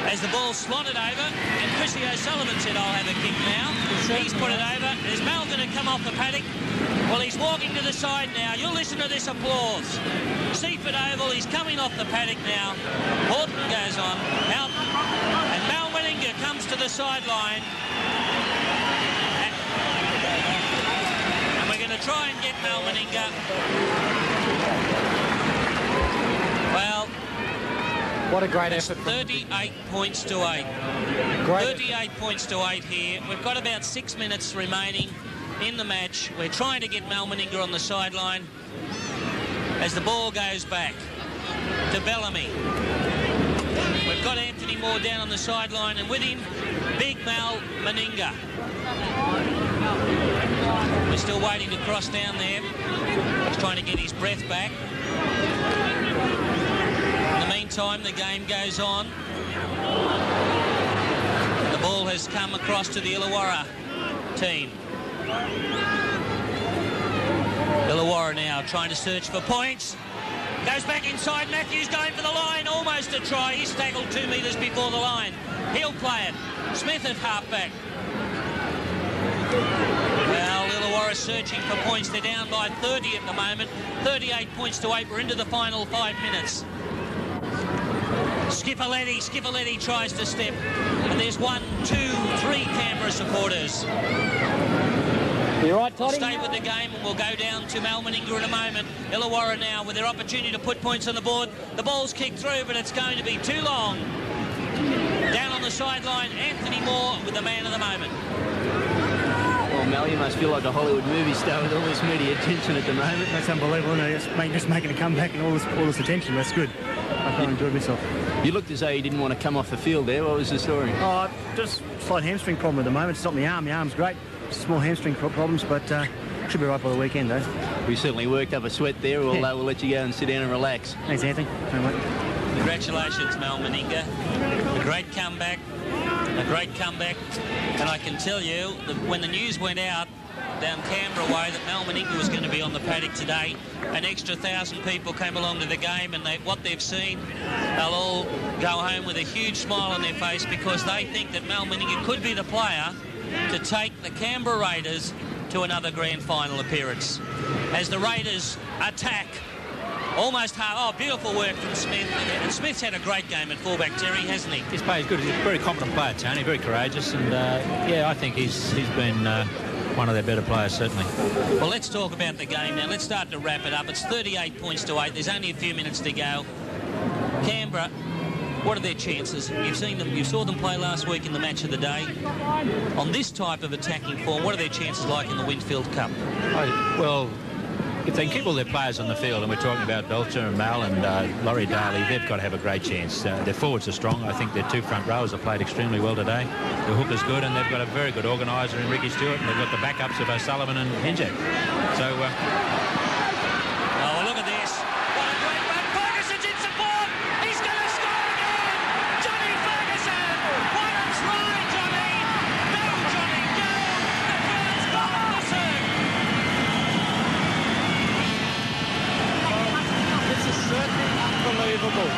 as the ball's slotted over, and Chrissy O'Sullivan said, I'll have a kick now. He's put it over. Is Mal going to come off the paddock? Well, he's walking to the side now. You'll listen to this applause. Seaford Oval, he's coming off the paddock now. Horton goes on, out, and Mal Meninga comes to the sideline. And we're going to try and get Mal Meninga. Well, what a great effort. 38 points to 8. Great. 38 points to 8 here. We've got about 6 minutes remaining in the match. We're trying to get Mal Meninga on the sideline as the ball goes back to Bellamy. We've got Anthony Moore down on the sideline, and with him, big Mal Meninga. We're still waiting to cross down there. He's trying to get his breath back. In the meantime, the game goes on. The ball has come across to the Illawarra team. Illawarra now trying to search for points. Goes back inside. Matthews going for the line. Almost a try. He's tackled 2 metres before the line. He'll play it. Smith at half-back. Well, Illawarra searching for points. They're down by 30 at the moment. 38 points to 8. We're into the final 5 minutes. Skipperletti tries to step. And there's 1, 2, 3 Canberra supporters. You right, Toddy? We'll stay with the game and we'll go down to Mal Meninga in a moment. Illawarra now with their opportunity to put points on the board. The ball's kicked through, but it's going to be too long. Down on the sideline, Anthony Moore with the man of the moment. Well, Mal, you must feel like a Hollywood movie star with all this media attention at the moment. That's unbelievable, isn't it? Just making a comeback and all this attention. That's good. I quite enjoyed myself. You looked as though you didn't want to come off the field there. What was the story? Oh, just slight hamstring problem at the moment. It's not my arm. My arm's great. Small hamstring problems, but should be right by the weekend, though. We certainly worked up a sweat there. We'll let you go and sit down and relax. Thanks, Anthony. Congratulations, Mal Meninga. A great comeback. And I can tell you that when the news went out down Canberra way that Mal Meninga was going to be on the paddock today, an extra 1,000 people came along to the game, and what they've seen, they'll all go home with a huge smile on their face because they think that Mal Meninga could be the player to take the Canberra Raiders to another grand final appearance. As the Raiders attack, almost hard. Oh, beautiful work from Smith. And Smith's had a great game at fullback, Terry, hasn't he? He's played good. He's a very competent player, Tony, very courageous. And, yeah, I think he's been one of their better players, certainly. Well, let's talk about the game now. Let's start to wrap it up. It's 38 points to 8. There's only a few minutes to go. Canberra, what are their chances? You saw them play last week in the match of the day. On this type of attacking form, what are their chances like in the Winfield Cup? Well, if they keep all their players on the field, and we're talking about Belcher and Mal and Laurie Daly, they've got to have a great chance. Their forwards are strong. I think their 2 front rowers have played extremely well today. The hooker's good, and they've got a very good organiser in Ricky Stewart, and they've got the backups of O'Sullivan and Henjak. So, oh, look at this. What a great run. Ferguson's in support. He's going to score again. Johnny Ferguson. What a try, Johnny. Go, Johnny, go. The fans go awesome. This is certainly unbelievable.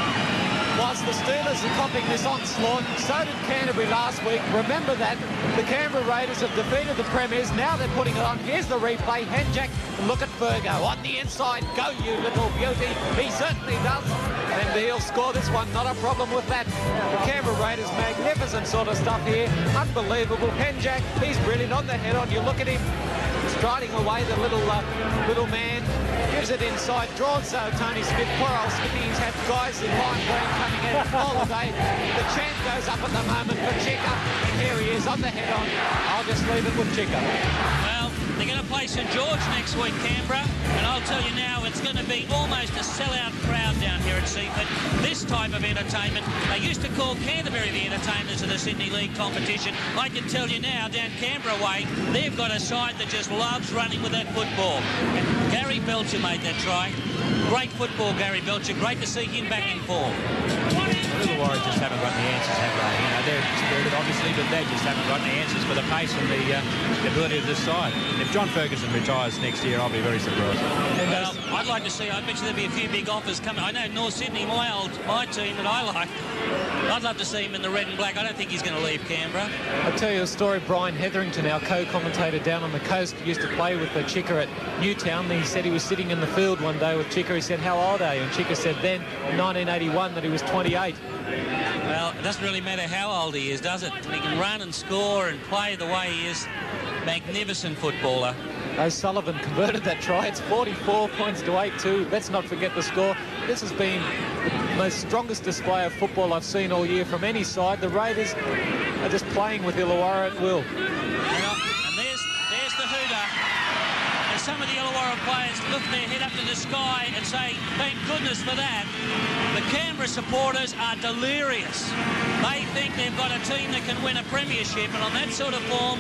Whilst the Steelers are copping this onslaught, so did Canterbury last week. Remember that. The Canberra Raiders have defeated the Premiers. Now they're putting it on. Here's the replay. Henjak, look at Fergo on the inside. Go, you little beauty. He certainly does. And he'll score this one. Not a problem with that. The Canberra Raiders, magnificent sort of stuff here. Unbelievable. Henjak, he's brilliant on the head on. You look at him. Striding away, the little man gives it inside, draws Tony Smith. Poor old Smithy, he's had guys in line green coming in all day. The chant goes up at the moment for Chica, and here he is on the head on. I'll just leave it with Chica. Well, they're going to play St George next week, Canberra, and I'll tell you now, it's going to be almost a sellout crowd down here at Seaford. This type of entertainment, they used to call Canterbury the entertainers of the Sydney League competition. I can tell you now, down Canberra way, they've got a side that just loves running with that football. Gary Belcher made that try. Great football, Gary Belcher. Great to see him back in form. the Illawarra just haven't got the answers, have they? You know, they're spirited, obviously, but they just haven't got the answers for the pace and the ability of this side. If John Ferguson retires next year, I'll be very surprised. Well, I'd like to see, I bet you there'll be a few big offers coming. I know North Sydney, my team that I like, I'd love to see him in the red and black. I don't think he's going to leave Canberra. I'll tell you a story. Brian Hetherington, our co-commentator down on the coast, used to play with the Chicker at Newtown. He said he was sitting in the field one day with Chicker. He said, "How old are you?" And Chicker said then, in 1981, that he was 28. Well, it doesn't really matter how old he is, does it? He can run and score and play the way he is. Magnificent footballer. O'Sullivan converted that try. It's 44 points to 8-2. Let's not forget the score. This has been the most strongest display of football I've seen all year from any side. The Raiders are just playing with Illawarra at will. And there's the hooter. And some of the Illawarra players lift their head up to the sky and say, thank goodness for that. The Canberra supporters are delirious. They think they've got a team that can win a premiership, and on that sort of form...